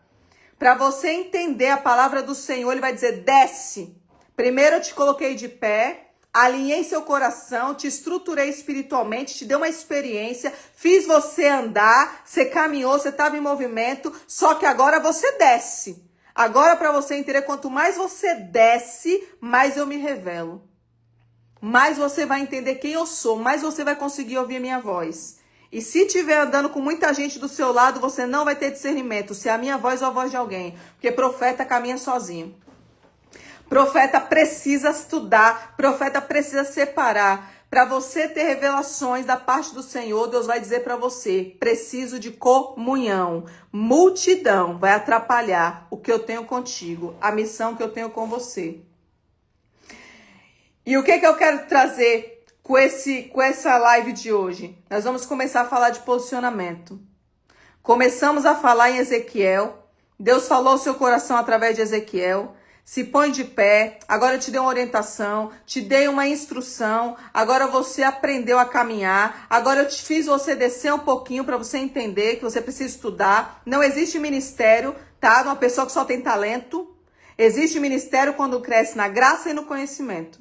Para você entender a palavra do Senhor, ele vai dizer, desce. Primeiro eu te coloquei de pé. Alinhei seu coração, te estruturei espiritualmente, te dei uma experiência, fiz você andar, você caminhou, você estava em movimento, só que agora você desce. Agora, para você entender, quanto mais você desce, mais eu me revelo. Mais você vai entender quem eu sou, mais você vai conseguir ouvir a minha voz. E se estiver andando com muita gente do seu lado, você não vai ter discernimento se é a minha voz ou a voz de alguém, porque profeta caminha sozinho. Profeta precisa estudar, profeta precisa separar. Para você ter revelações da parte do Senhor, Deus vai dizer para você, preciso de comunhão. Multidão vai atrapalhar o que eu tenho contigo, a missão que eu tenho com você. E o que eu quero trazer com essa live de hoje? Nós vamos começar a falar de posicionamento. Começamos a falar em Ezequiel. Deus falou ao seu coração através de Ezequiel. Se põe de pé, agora eu te dei uma orientação, te dei uma instrução, agora você aprendeu a caminhar, agora eu te fiz você descer um pouquinho para você entender que você precisa estudar. Não existe ministério, tá? De uma pessoa que só tem talento. Existe ministério quando cresce na graça e no conhecimento.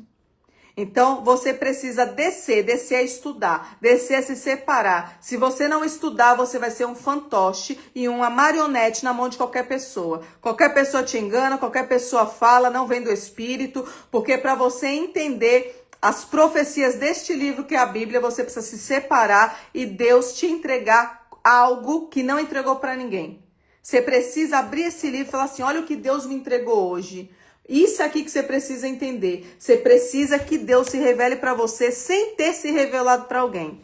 Então, você precisa descer a estudar, descer a se separar. Se você não estudar, você vai ser um fantoche e uma marionete na mão de qualquer pessoa. Qualquer pessoa te engana, qualquer pessoa fala, não vem do Espírito, porque para você entender as profecias deste livro que é a Bíblia, você precisa se separar e Deus te entregar algo que não entregou para ninguém. Você precisa abrir esse livro e falar assim, olha o que Deus me entregou hoje. Isso aqui que você precisa entender. Você precisa que Deus se revele para você sem ter se revelado para alguém.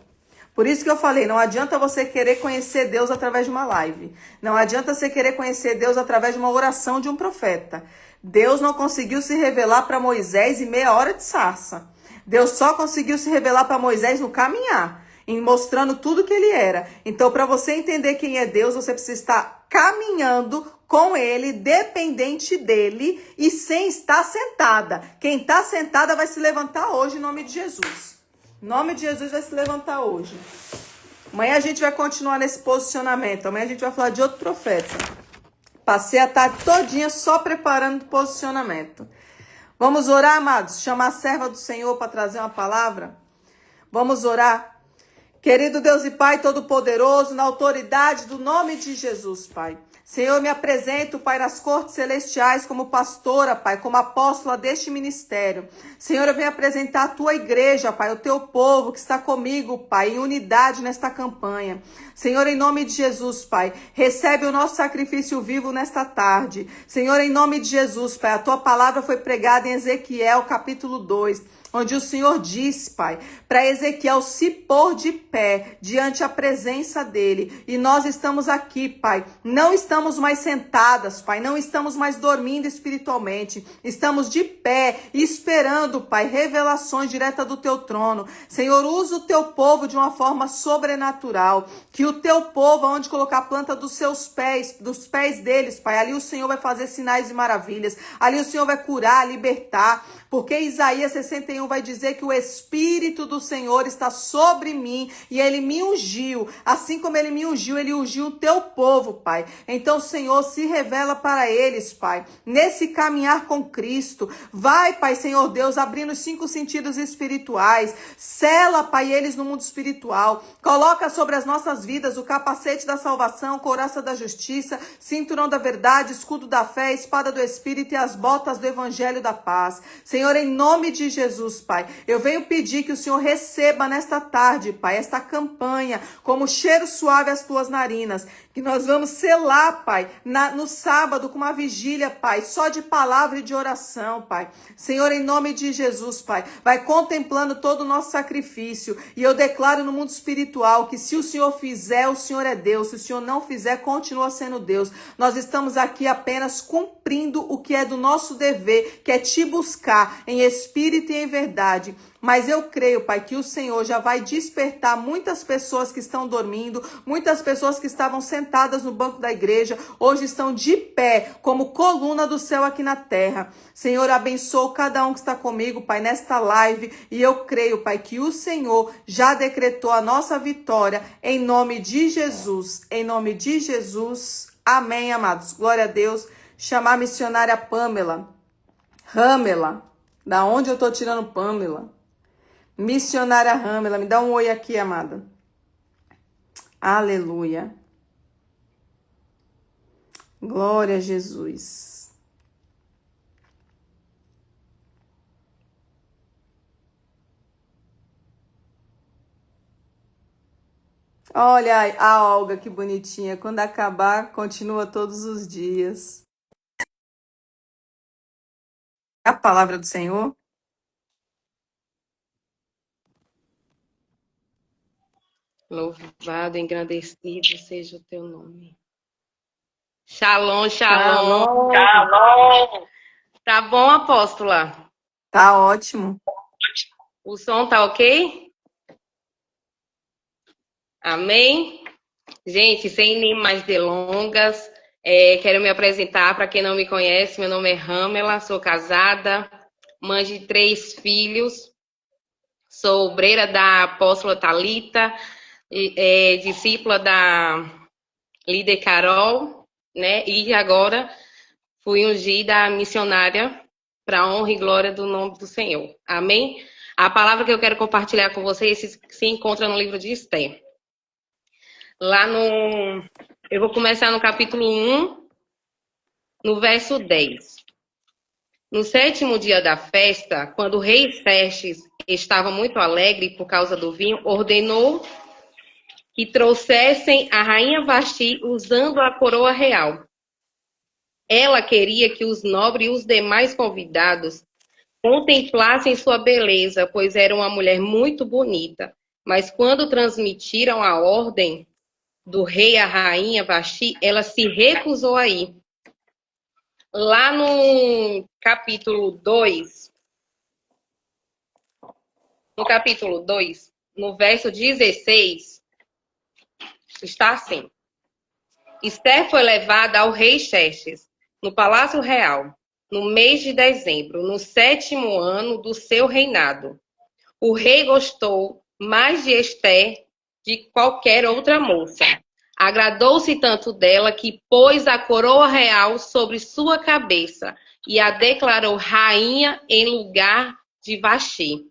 Por isso que eu falei, não adianta você querer conhecer Deus através de uma live. Não adianta você querer conhecer Deus através de uma oração de um profeta. Deus não conseguiu se revelar para Moisés em meia hora de sarça. Deus só conseguiu se revelar para Moisés no caminhar, em mostrando tudo que ele era. Então, para você entender quem é Deus, você precisa estar caminhando com ele, dependente dele e sem estar sentada. Quem está sentada vai se levantar hoje em nome de Jesus. Em nome de Jesus vai se levantar hoje. Amanhã a gente vai continuar nesse posicionamento. Amanhã a gente vai falar de outro profeta. Passei a tarde todinha só preparando o posicionamento. Vamos orar, amados? Chamar a serva do Senhor para trazer uma palavra? Vamos orar? Querido Deus e Pai Todo-Poderoso, na autoridade do nome de Jesus, Pai. Senhor, eu me apresento, Pai, nas cortes celestiais como pastora, Pai, como apóstola deste ministério. Senhor, eu venho apresentar a Tua igreja, Pai, o Teu povo que está comigo, Pai, em unidade nesta campanha. Senhor, em nome de Jesus, Pai, recebe o nosso sacrifício vivo nesta tarde. Senhor, em nome de Jesus, Pai, a Tua palavra foi pregada em Ezequiel, capítulo 2. Onde o Senhor diz, Pai, para Ezequiel se pôr de pé diante a presença dele. E nós estamos aqui, Pai. Não estamos mais sentadas, Pai. Não estamos mais dormindo espiritualmente. Estamos de pé, esperando, Pai, revelações diretas do teu trono. Senhor, usa o teu povo de uma forma sobrenatural. Que o teu povo, onde colocar a planta dos seus pés, dos pés deles, Pai, ali o Senhor vai fazer sinais e maravilhas. Ali o Senhor vai curar, libertar. Porque Isaías 61 vai dizer que o Espírito do Senhor está sobre mim e Ele me ungiu. Assim como Ele me ungiu, Ele ungiu o teu povo, Pai. Então, Senhor, se revela para eles, Pai, nesse caminhar com Cristo. Vai, Pai, Senhor Deus, abrindo os 5 sentidos espirituais. Sela, Pai, eles no mundo espiritual. Coloca sobre as nossas vidas o capacete da salvação, couraça da justiça, cinturão da verdade, escudo da fé, espada do Espírito e as botas do evangelho da paz. Senhor, em nome de Jesus, Pai, eu venho pedir que o Senhor receba nesta tarde, Pai, esta campanha como cheiro suave às tuas narinas, que nós vamos selar, Pai, no sábado com uma vigília, Pai, só de palavra e de oração, Pai. Senhor, em nome de Jesus, Pai, vai contemplando todo o nosso sacrifício e eu declaro no mundo espiritual que se o Senhor fizer, o Senhor é Deus, se o Senhor não fizer, continua sendo Deus. Nós estamos aqui apenas cumprindo o que é do nosso dever, que é te buscar em espírito e em verdade. Mas eu creio, Pai, que o Senhor já vai despertar muitas pessoas que estão dormindo, muitas pessoas que estavam sentadas no banco da igreja, hoje estão de pé, como coluna do céu aqui na terra. Senhor, abençoa cada um que está comigo, Pai, nesta live, e eu creio, Pai, que o Senhor já decretou a nossa vitória, em nome de Jesus. Em nome de Jesus. Amém, amados. Glória a Deus. Chamar a missionária Ramela. Da onde eu tô tirando Pamela? Missionária Ramela, me dá um oi aqui, amada. Aleluia. Glória a Jesus. Olha a Olga, que bonitinha. Quando acabar, continua todos os dias. A palavra do Senhor. Louvado, engrandecido seja o teu nome. Shalom, shalom. Shalom. Tá bom, apóstola? Tá ótimo. O som tá ok? Amém? Gente, sem nem mais delongas, quero me apresentar para quem não me conhece. Meu nome é Ramela, sou casada, mãe de 3 filhos, sou obreira da apóstola Thalita, discípula da líder Carol, né? E agora fui ungida missionária para a honra e glória do nome do Senhor. Amém? A palavra que eu quero compartilhar com vocês se encontra no livro de Esther. Eu vou começar no capítulo 1, no verso 10. No 7º dia da festa, quando o rei Xerxes estava muito alegre por causa do vinho, ordenou que trouxessem a rainha Vasti usando a coroa real. Ela queria que os nobres e os demais convidados contemplassem sua beleza, pois era uma mulher muito bonita. Mas quando transmitiram a ordem do rei à rainha Vasti, ela se recusou a ir. Lá no capítulo 2, no verso 16, está assim: Esther foi levada ao rei Xerxes, no palácio real, no mês de dezembro, no 7º ano do seu reinado. O rei gostou mais de Esther de qualquer outra moça. Agradou-se tanto dela que pôs a coroa real sobre sua cabeça e a declarou rainha em lugar de Vasti.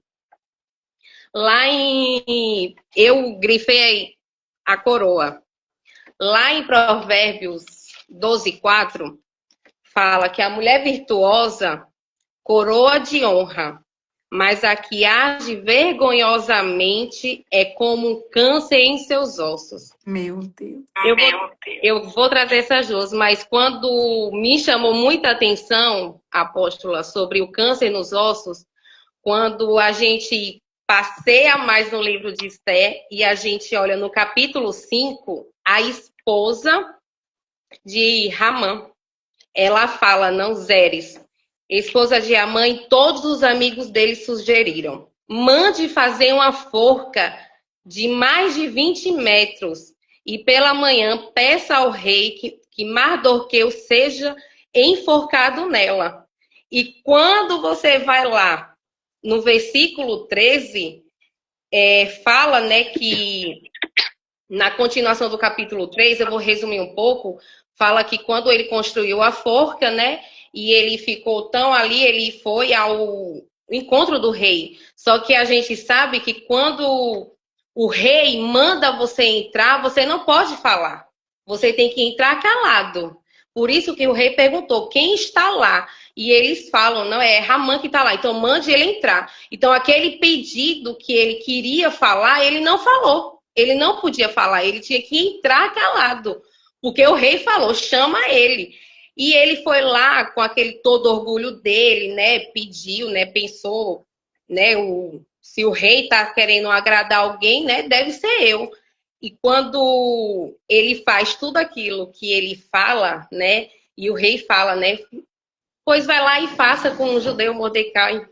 Eu grifei a coroa. Lá em Provérbios 12:4, fala que a mulher virtuosa coroa de honra, mas a que age vergonhosamente é como um câncer em seus ossos. Meu Deus. Eu vou trazer essas duas, mas quando me chamou muita atenção, apóstola, sobre o câncer nos ossos, quando a gente passeia mais no livro de Esther e a gente olha no capítulo 5, a esposa de Ramã, ela fala, não, Zeres, esposa de Amã, e todos os amigos dele sugeriram: mande fazer uma forca de mais de 20 metros e pela manhã peça ao rei que Mardoqueu seja enforcado nela. E quando você vai lá no versículo 13, fala, né, que na continuação do capítulo 3, eu vou resumir um pouco, fala que quando ele construiu a forca, né, e ele ficou tão ali, ele foi ao encontro do rei. Só que a gente sabe que quando o rei manda você entrar, você não pode falar. Você tem que entrar calado. Por isso que o rei perguntou, quem está lá? E eles falam, não, é Ramã que está lá, então mande ele entrar. Então aquele pedido que ele queria falar, ele não falou. Ele não podia falar, ele tinha que entrar calado. Porque o rei falou, chama ele. E ele foi lá com aquele todo orgulho dele, né? Pediu, né? Pensou, né? Se o rei está querendo agradar alguém, né? Deve ser eu. E quando ele faz tudo aquilo que ele fala, né? E o rei fala, né? Pois vai lá e faça com o judeu Mordecai.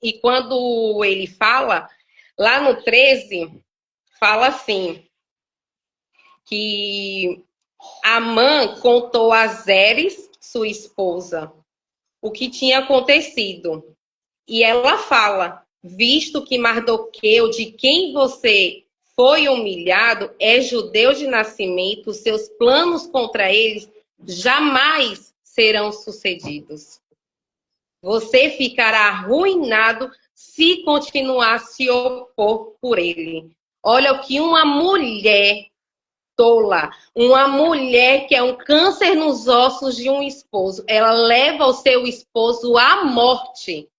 E quando ele fala, lá no 13, fala assim, que Amã contou a Zeres, sua esposa, o que tinha acontecido. E ela fala, visto que Mardoqueu, de quem você foi humilhado, é judeu de nascimento, seus planos contra eles jamais serão sucedidos. Você ficará arruinado se continuar a se opor por ele. Olha o que uma mulher tola, uma mulher que é um câncer nos ossos de um esposo, ela leva o seu esposo à morte.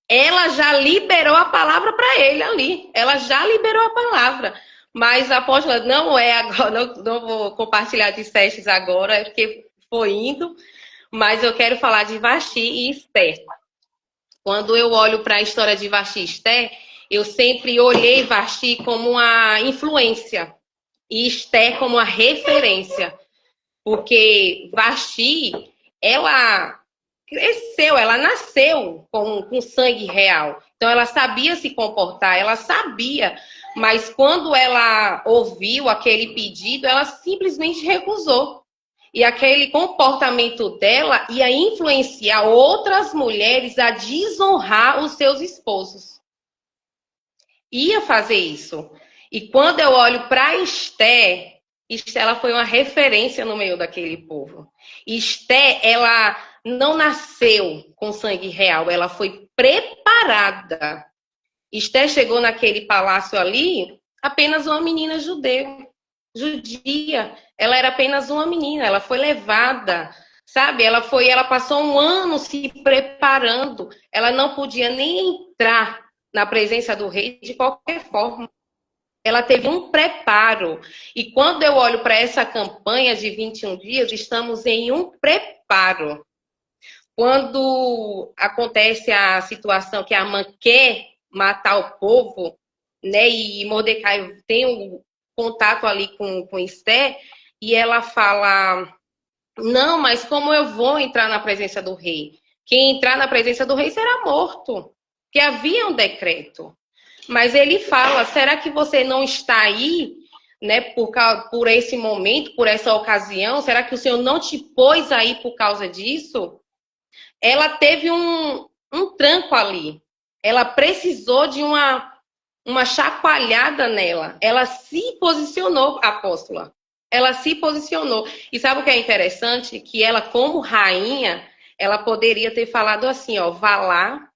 Ela já liberou a palavra para ele ali. Ela já liberou a palavra. Mas a apóstola não é agora, não vou compartilhar de Xerxes agora, é porque foi indo, mas eu quero falar de Vasti e Esther. Quando eu olho para a história de Vasti e Esther, eu sempre olhei Vasti como uma influência e Esther como uma referência. Porque Vasti, ela cresceu, ela nasceu com sangue real. Então ela sabia se comportar, ela sabia. Mas quando ela ouviu aquele pedido, ela simplesmente recusou. E aquele comportamento dela ia influenciar outras mulheres a desonrar os seus esposos. Ia fazer isso. E quando eu olho para Esther, ela foi uma referência no meio daquele povo. Esther, ela não nasceu com sangue real, ela foi preparada. Esther chegou naquele palácio ali apenas uma menina judia. Ela era apenas uma menina, ela foi levada, sabe? Ela passou um ano se preparando. Ela não podia nem entrar na presença do rei de qualquer forma. Ela teve um preparo. E quando eu olho para essa campanha de 21 dias, estamos em um preparo. Quando acontece a situação que a Amã quer matar o povo, né? E Mordecai tem um contato ali com Esté, e ela fala: não, mas como eu vou entrar na presença do rei? Quem entrar na presença do rei será morto, que havia um decreto. Mas ele fala: será que você não está aí, né, por esse momento, por essa ocasião? Será que o Senhor não te pôs aí por causa disso? Ela teve um tranco ali. Ela precisou de uma chacoalhada nela. Ela se posicionou, apóstola. Ela se posicionou. E sabe o que é interessante? Que ela, como rainha, ela poderia ter falado assim, ó: vá lá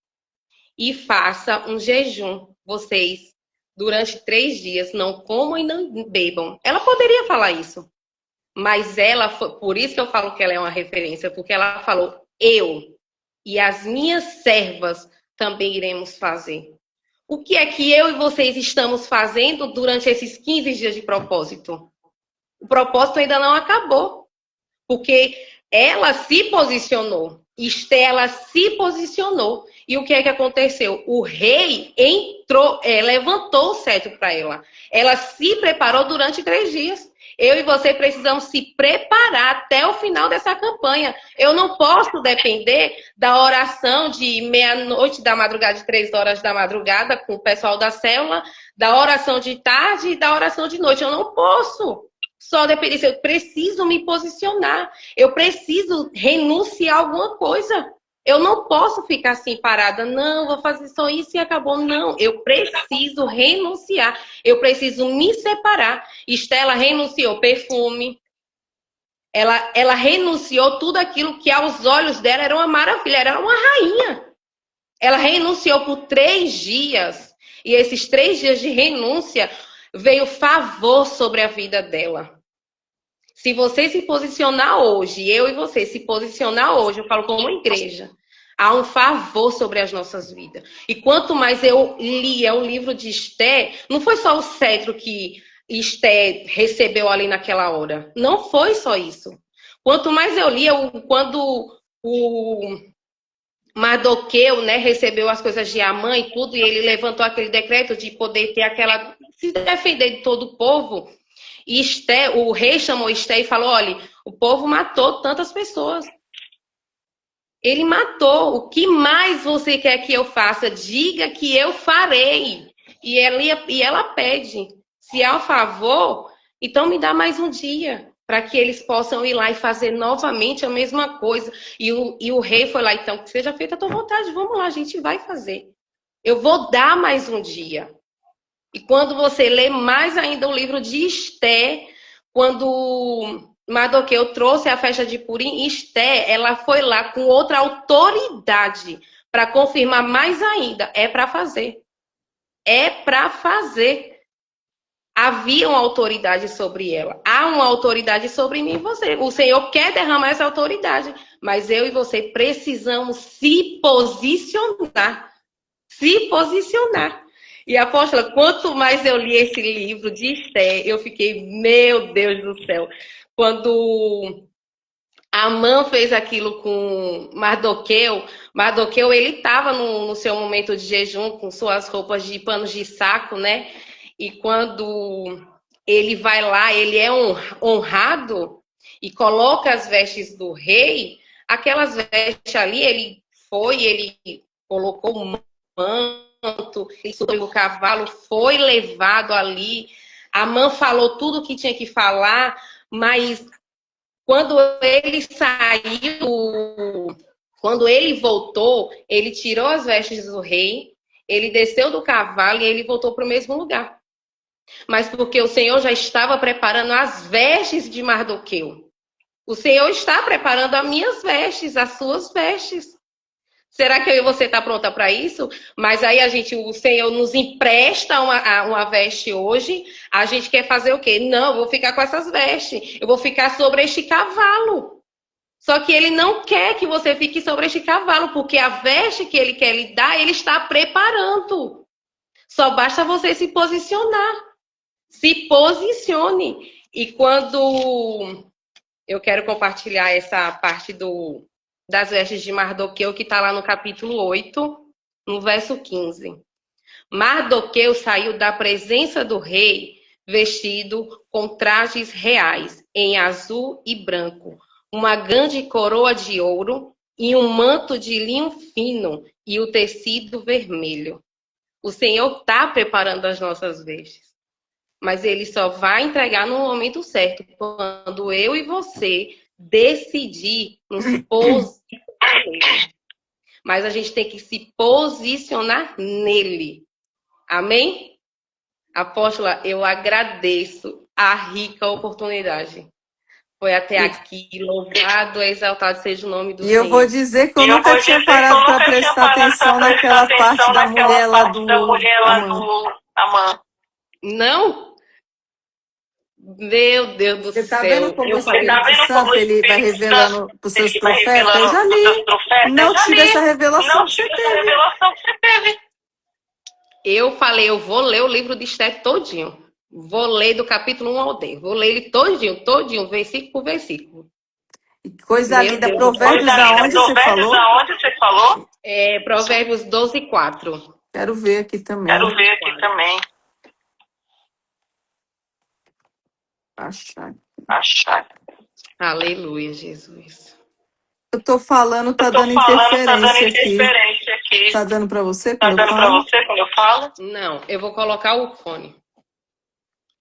e faça um jejum. Vocês, durante 3 dias, não comam e não bebam. Ela poderia falar isso. Mas ela, por isso que eu falo que ela é uma referência, porque ela falou: eu e as minhas servas também iremos fazer. O que é que eu e vocês estamos fazendo durante esses 15 dias de propósito? O propósito ainda não acabou, porque ela se posicionou. Estela se posicionou. E o que é que aconteceu? O rei entrou, levantou o cetro para ela. Ela se preparou durante 3 dias. Eu e você precisamos se preparar até o final dessa campanha. Eu não posso depender da oração de meia-noite da madrugada, de 3 horas da madrugada, com o pessoal da célula, da oração de tarde e da oração de noite. Eu não posso só depender disso. Eu preciso me posicionar. Eu preciso renunciar a alguma coisa. Eu não posso ficar assim parada. Não, vou fazer só isso e acabou. Não, eu preciso renunciar. Eu preciso me separar. Estela renunciou perfume. Ela renunciou tudo aquilo que aos olhos dela era uma maravilha. Era uma rainha. Ela renunciou por 3 dias. E esses 3 dias de renúncia veio favor sobre a vida dela. Se você se posicionar hoje, eu e você se posicionar hoje, eu falo como igreja, há um favor sobre as nossas vidas. E quanto mais eu lia o livro de Esté, não foi só o cetro que Esté recebeu ali naquela hora. Não foi só isso. Quanto mais eu lia, quando o Mardoqueu, né, recebeu as coisas de Amã e tudo, e ele levantou aquele decreto de poder ter aquela, se defender de todo o povo. E Esté, o rei chamou Esté e falou: olha, o povo matou tantas pessoas. Ele matou. O que mais você quer que eu faça? Diga que eu farei. E ela pede: se há um favor, então me dá mais um dia, para que eles possam ir lá e fazer novamente a mesma coisa. E o rei foi lá: então, que seja feita a tua vontade, vamos lá, a gente vai fazer. Eu vou dar mais um dia. E quando você lê mais ainda o livro de Esté, quando Mardoqueu trouxe a festa de Purim, Esté, ela foi lá com outra autoridade para confirmar mais ainda. É para fazer. É para fazer. Havia uma autoridade sobre ela. Há uma autoridade sobre mim e você. O Senhor quer derramar essa autoridade, mas eu e você precisamos se posicionar. Se posicionar. E, apóstola, quanto mais eu li esse livro de Esté, eu fiquei: meu Deus do céu. Quando Amã fez aquilo com Mardoqueu, ele estava no seu momento de jejum, com suas roupas de panos de saco, né? E quando ele vai lá, ele é honrado e coloca as vestes do rei, aquelas vestes ali, ele colocou o manto, ele subiu o cavalo, foi levado ali. Amã falou tudo o que tinha que falar, mas quando ele saiu, quando ele voltou, ele tirou as vestes do rei, ele desceu do cavalo e ele voltou para o mesmo lugar. Mas porque o Senhor já estava preparando as vestes de Mardoqueu. O Senhor está preparando as minhas vestes, as suas vestes. Será que eu e você está pronta para isso? Mas aí o Senhor nos empresta uma veste hoje, a gente quer fazer o quê? Não, eu vou ficar com essas vestes, eu vou ficar sobre este cavalo. Só que ele não quer que você fique sobre este cavalo, porque a veste que ele quer lhe dar, ele está preparando. Só basta você se posicionar. Se posicione. E quando eu quero compartilhar essa parte das vestes de Mardoqueu, que está lá no capítulo 8, no verso 15. Mardoqueu saiu da presença do rei vestido com trajes reais, em azul e branco, uma grande coroa de ouro e um manto de linho fino e o tecido vermelho. O Senhor está preparando as nossas vestes, mas Ele só vai entregar no momento certo, quando eu e você decidir nos posicionar nele. Mas a gente tem que se posicionar nele. Amém? Apóstola, eu agradeço a rica oportunidade. Foi até aqui, louvado, exaltado seja o nome do E eu vou Senhor. dizer que eu nunca tinha parado para prestar atenção naquela parte da mulher lá do Amã. Não? Meu Deus do Você tá vendo céu. como o Eu falei, Espírito Santo ele vai revelando para os seus profetas? Eu já li. Não tive essa revelação que você teve. eu vou ler o livro de Esther todinho. Vou ler do capítulo 1 ao 10. Vou ler ele todinho, versículo por versículo. E coisa Meu linda. Deus. Provérbios aonde você falou? Provérbios 12, 4. Quero ver aqui também. Achar. Aleluia, Jesus. Eu tô falando, tá dando interferência aqui. Tá dando para você quando eu falo? Não, eu vou colocar o fone.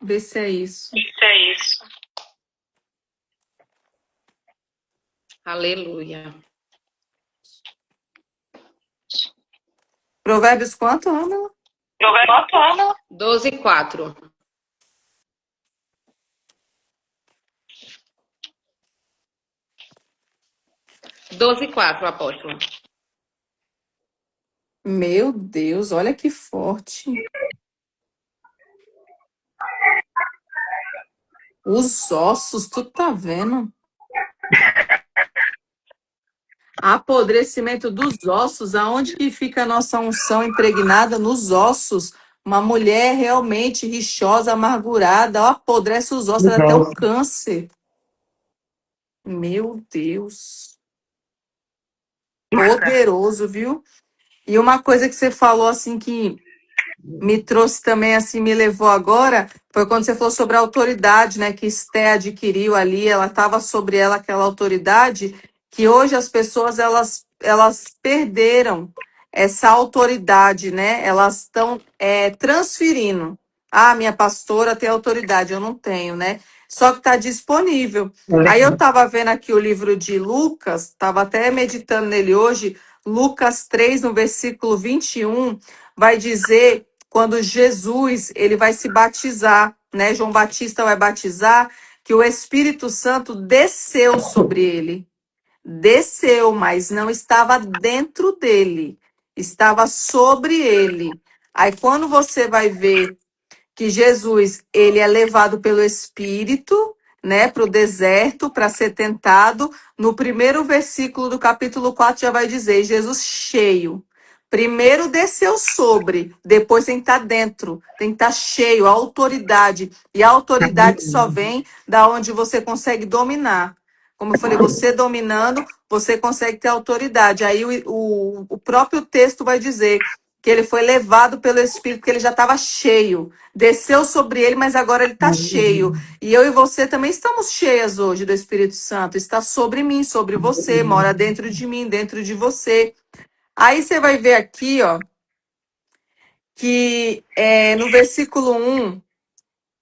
Vê se é isso. Aleluia. Provérbios quanto, Ana? 12, 4. Apóstolo. Meu Deus, olha que forte. Os ossos, tu tá vendo? Apodrecimento dos ossos, aonde que fica a nossa unção impregnada? Nos ossos. Uma mulher realmente rixosa, amargurada, ó, apodrece os ossos, ela até o câncer. Meu Deus. Poderoso, viu? E uma coisa que você falou assim que me trouxe também, assim, me levou agora, foi quando você falou sobre a autoridade, né, que Esté adquiriu ali, ela estava sobre ela aquela autoridade, que hoje as pessoas, elas perderam essa autoridade, né, elas estão transferindo. Ah, minha pastora tem autoridade, eu não tenho, né, só que está disponível. Aí eu estava vendo aqui o livro de Lucas, estava até meditando nele hoje, Lucas 3, no versículo 21, vai dizer quando Jesus ele vai se batizar, né? João Batista vai batizar, que o Espírito Santo desceu sobre ele. Desceu, mas não estava dentro dele, estava sobre ele. Aí quando você vai ver que Jesus ele é levado pelo Espírito, né, para o deserto para ser tentado, no primeiro versículo do capítulo 4 já vai dizer, Jesus cheio. Primeiro desceu sobre, depois tem que estar dentro, tem que estar cheio, a autoridade. E a autoridade só vem da onde você consegue dominar. Como eu falei, você dominando, você consegue ter autoridade. Aí o próprio texto vai dizer que ele foi levado pelo Espírito, que ele já estava cheio. Desceu sobre ele, mas agora ele está cheio. E eu e você também estamos cheias hoje do Espírito Santo. Está sobre mim, sobre você, mora dentro de mim, dentro de você. Aí você vai ver aqui, ó, que no versículo 1,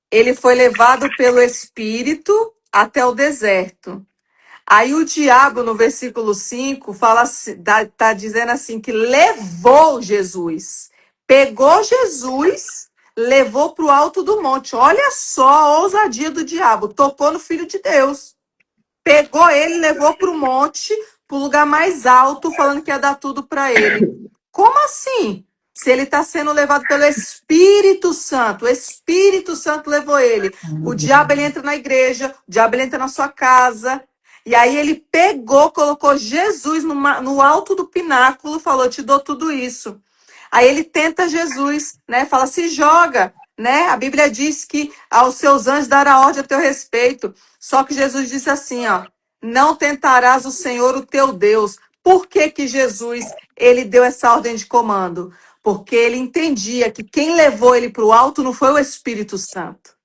ele foi levado pelo Espírito até o deserto. Aí o diabo, no versículo 5, fala, tá dizendo assim, que levou Jesus. Pegou Jesus, levou para o alto do monte. Olha só a ousadia do diabo. Tocou no Filho de Deus. Pegou ele, levou para o monte, para o lugar mais alto, falando que ia dar tudo para ele. Como assim? Se ele está sendo levado pelo Espírito Santo, o Espírito Santo levou ele. O diabo ele entra na igreja, o diabo ele entra na sua casa. E aí ele pegou, colocou Jesus no alto do pináculo, falou, te dou tudo isso. Aí ele tenta Jesus, né? Fala, se joga, né? A Bíblia diz que aos seus anjos dará ordem a teu respeito. Só que Jesus disse assim, ó, não tentarás o Senhor, o teu Deus. Por que que Jesus, ele deu essa ordem de comando? porque ele entendia que quem levou ele para o alto não foi o Espírito Santo.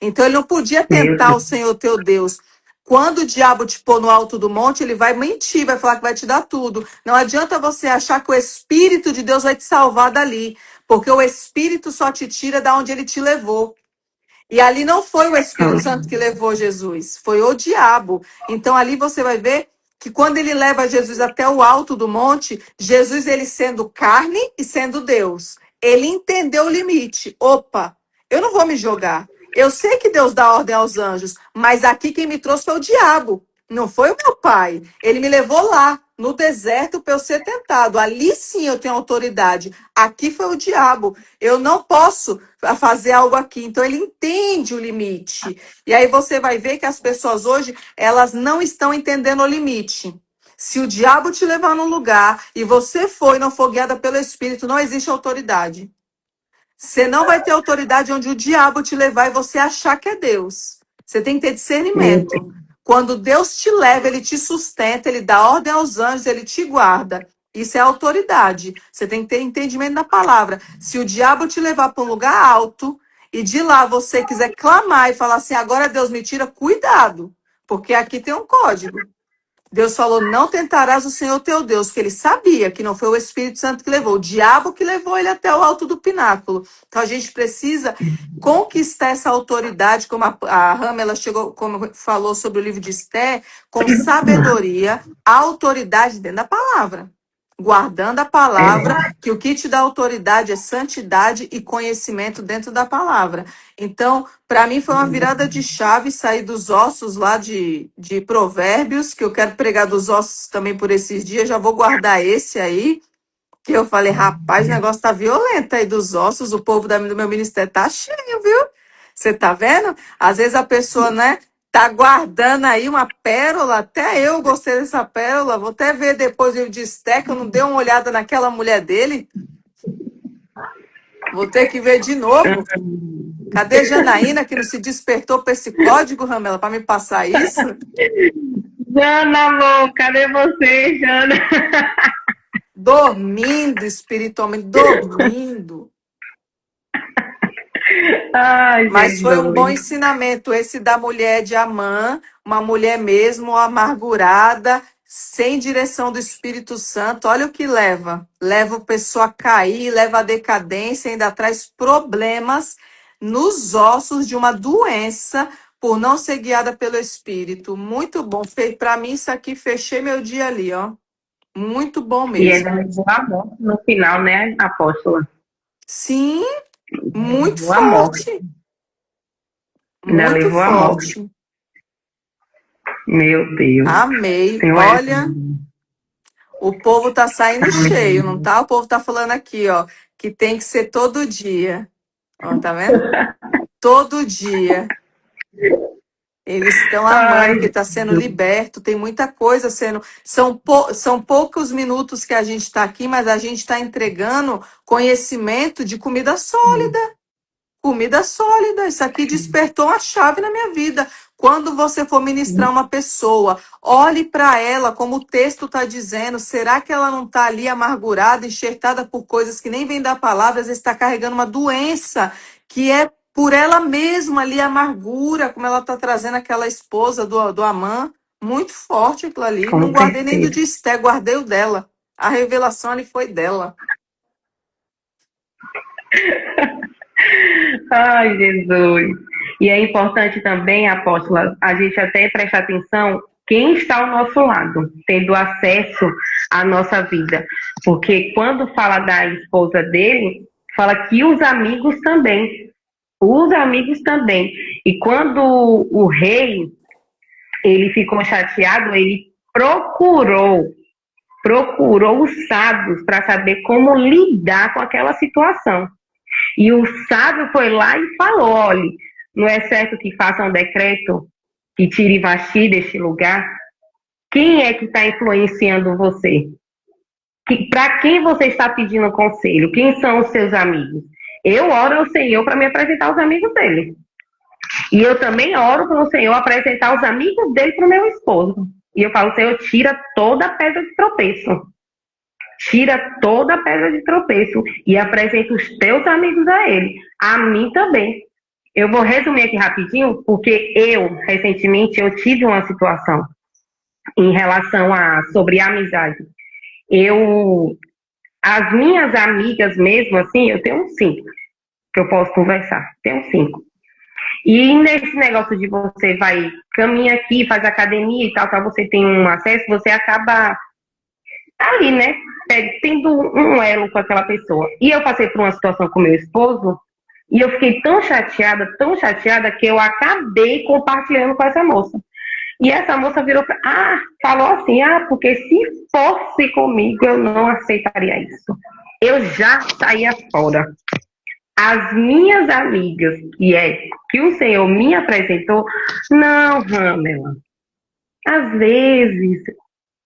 Então ele não podia Meu tentar o Deus. Senhor teu Deus. Quando o diabo te pôr no alto do monte, ele vai mentir, vai falar que vai te dar tudo. Não adianta você achar que o Espírito de Deus vai te salvar dali, porque o Espírito só te tira da onde ele te levou. E ali não foi o Espírito Santo que levou Jesus, foi o diabo. Então ali você vai ver que quando ele leva Jesus até o alto do monte, Jesus ele sendo carne e sendo Deus, ele entendeu o limite. Opa, eu não vou me jogar. Eu sei que Deus dá ordem aos anjos, mas aqui quem me trouxe foi o diabo. Não foi o meu pai. Ele me levou lá, no deserto, para eu ser tentado. Ali sim eu tenho autoridade. Aqui foi o diabo. Eu não posso fazer algo aqui. Então ele entende o limite. E aí você vai ver que as pessoas hoje, elas não estão entendendo o limite. Se o diabo te levar num lugar e você for e não for guiada pelo Espírito, não existe autoridade. Você não vai ter autoridade onde o diabo te levar e você achar que é Deus. Você tem que ter Meu discernimento. Deus. Quando Deus te leva, ele te sustenta, ele dá ordem aos anjos, ele te guarda. Isso é autoridade. Você tem que ter entendimento da palavra. Se o diabo te levar para um lugar alto e de lá você quiser clamar e falar assim, agora Deus me tira, cuidado, porque aqui tem um código. Deus falou, não tentarás o Senhor teu Deus, porque ele sabia que não foi o Espírito Santo que levou, o diabo que levou ele até o alto do pináculo. Então a gente precisa conquistar essa autoridade, como a Rama, ela chegou, como falou sobre o livro de Esté, com sabedoria, autoridade dentro da palavra. Guardando a palavra, que o que te dá autoridade é santidade e conhecimento dentro da palavra. Então, para mim foi uma virada de chave sair dos ossos lá de Provérbios, que eu quero pregar dos ossos também por esses dias, já vou guardar esse aí, que eu falei, rapaz, o negócio tá violento aí dos ossos, o povo do meu ministério tá cheio, viu? Você tá vendo? Às vezes a pessoa, né, tá guardando aí uma pérola, até eu gostei dessa pérola, vou até ver depois o livro de Esté, que eu não dei uma olhada naquela mulher dele, vou ter que ver de novo. Cadê Janaína, que não se despertou para esse código, Ramela, para me passar isso? Jana, amor, cadê você, Jana? Dormindo espiritualmente, dormindo. Ai, Mas foi um bom Jesus. ensinamento esse da mulher de Amã, uma mulher mesmo amargurada, sem direção do Espírito Santo. Olha o que leva. Leva a pessoa a cair, leva a decadência, ainda traz problemas nos ossos de uma doença por não ser guiada pelo Espírito. Muito bom. Para mim, isso aqui, fechei meu dia ali, ó. Muito bom E mesmo. ainda levou a morte no final, né, apóstola? Sim, muito Levou a morte. forte. Ainda Muito levou a morte. forte. Meu Deus. Amei. Senhor, Olha, o povo tá saindo cheio, não tá? O povo tá falando aqui, ó, que tem que ser todo dia. Ó, tá vendo? Todo dia. Eles estão amando, Ai, porque está sendo Jesus. liberto, tem muita coisa sendo. São poucos minutos que a gente está aqui, mas a gente está entregando conhecimento de comida sólida. Comida sólida. Isso aqui despertou uma chave na minha vida. Quando você for ministrar uma pessoa, olhe para ela, como o texto está dizendo. Será que ela não está ali amargurada, enxertada por coisas que nem vêm da palavra? Às vezes está carregando uma doença que é por ela mesma ali, a amargura, como ela está trazendo aquela esposa do Amã. Muito forte aquilo ali. Com Não guardei nem do certeza. de Esté, guardei o dela. A revelação ali foi dela. Ai, Jesus. E é importante também, apóstola, a gente até prestar atenção quem está ao nosso lado, tendo acesso à nossa vida. Porque quando fala da esposa dele, fala que os amigos também. Os amigos também. E quando o rei, ele ficou chateado, ele procurou os sábios para saber como lidar com aquela situação. E o sábio foi lá e falou, olha, não é certo que faça um decreto que tire Vasti deste lugar? Quem é que está influenciando você? Para quem você está pedindo conselho? Quem são os seus amigos? Eu oro ao Senhor para me apresentar os amigos dele. E eu também oro para o Senhor apresentar os amigos dele para o meu esposo. E eu falo, Senhor, tira toda a pedra de tropeço. tira toda a pedra de tropeço e apresenta os teus amigos a ele. A mim também. Eu vou resumir aqui rapidinho, porque recentemente, eu tive uma situação em relação sobre amizade. As minhas amigas mesmo, assim, eu tenho uns 5 que eu posso conversar. Tenho 5. E nesse negócio de você caminha aqui, faz academia e tal, você tem um acesso, você acaba ali, né? Tendo um elo com aquela pessoa. E eu passei por uma situação com meu esposo, e eu fiquei tão chateada, que eu acabei compartilhando com essa moça. E essa moça falou assim, porque se fosse comigo, eu não aceitaria isso. Eu já saía fora. As minhas amigas, que o Senhor me apresentou, não, Ramela, às vezes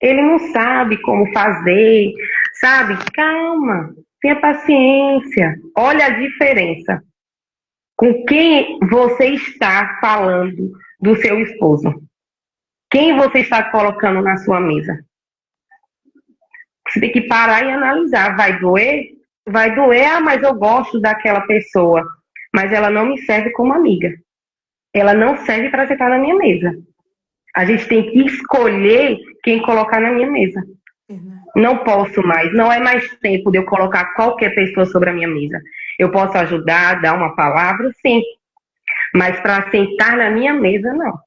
ele não sabe como fazer, sabe? Calma, tenha paciência. Olha a diferença. Com quem você está falando do seu esposo? Quem você está colocando na sua mesa? Você tem que parar e analisar. Vai doer? Vai doer, mas eu gosto daquela pessoa. Mas ela não me serve como amiga. Ela não serve para sentar na minha mesa. A gente tem que escolher quem colocar na minha mesa. Não posso mais. Não é mais tempo de eu colocar qualquer pessoa sobre a minha mesa. Eu posso ajudar, dar uma palavra, sim. Mas para sentar na minha mesa, não.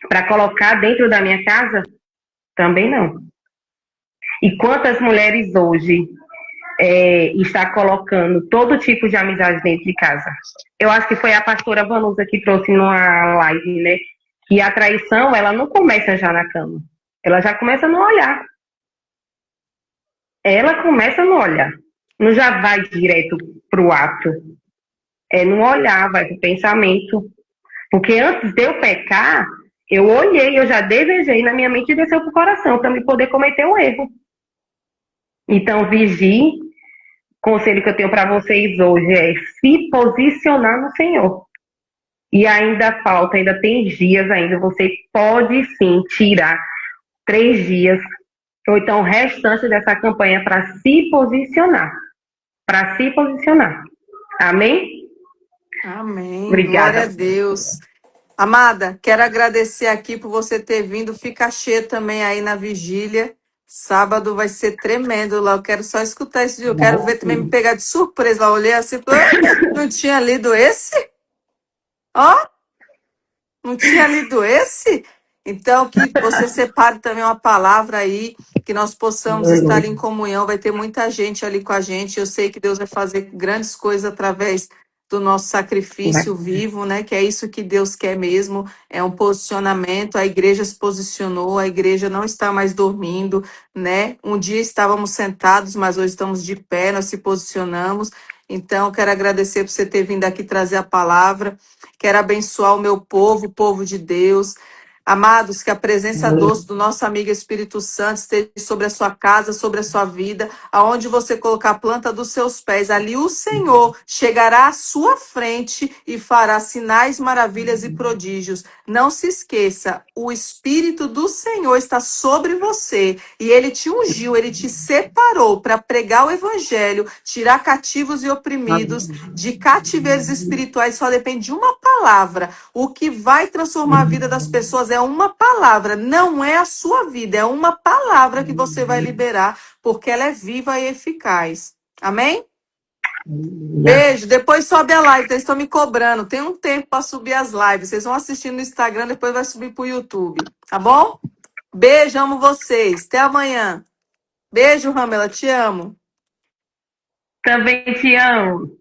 Para colocar dentro da minha casa, também não. E quantas mulheres hoje está colocando todo tipo de amizade dentro de casa? Eu acho que foi a pastora Vanusa que trouxe numa live, né? Que a traição, ela não começa já na cama. Ela já começa no olhar. Ela começa no olhar. Não já vai direto pro ato. É no olhar, vai pro pensamento. Porque antes de eu pecar, eu olhei, eu já desejei na minha mente e desceu pro coração para me poder cometer um erro. Então, vigie. O conselho que eu tenho para vocês hoje é se posicionar no Senhor. E ainda tem dias ainda. Você pode sim tirar 3 dias, ou então o restante dessa campanha para se posicionar. Para se posicionar. Amém? Amém. Obrigada. Glória a Deus. Amada, quero agradecer aqui por você ter vindo. Fica cheia também aí na vigília. Sábado vai ser tremendo lá. Eu quero só escutar esse dia. Eu quero ver também me pegar de surpresa. Lá, olhei assim, não tinha lido esse? Ó, não tinha lido esse? Então, que você separe também uma palavra aí, que nós possamos estar em comunhão. Vai ter muita gente ali com a gente. Eu sei que Deus vai fazer grandes coisas através do nosso sacrifício vivo, né? Que é isso que Deus quer mesmo. É um posicionamento. A igreja se posicionou, a igreja não está mais dormindo, né? Um dia estávamos sentados, mas hoje estamos de pé, nós se posicionamos. Então, quero agradecer por você ter vindo aqui trazer a palavra. Quero abençoar o meu povo, o povo de Deus. Amados, que a presença doce do nosso amigo Espírito Santo esteja sobre a sua casa, sobre a sua vida, aonde você colocar a planta dos seus pés, ali o Senhor chegará à sua frente e fará sinais, maravilhas e prodígios. Não se esqueça, o Espírito do Senhor está sobre você e ele te ungiu, ele te separou para pregar o evangelho, tirar cativos e oprimidos de cativeiros espirituais. Só depende de uma palavra. O que vai transformar a vida das pessoas é uma palavra, não é a sua vida, é uma palavra que você vai liberar, porque ela é viva e eficaz. Amém? Beijo. Depois sobe a live, eles estão me cobrando. Tem um tempo para subir as lives. Vocês vão assistir no Instagram, depois vai subir para o YouTube. Tá bom? Beijo, amo vocês. Até amanhã. Beijo, Ramela, te amo. Também te amo.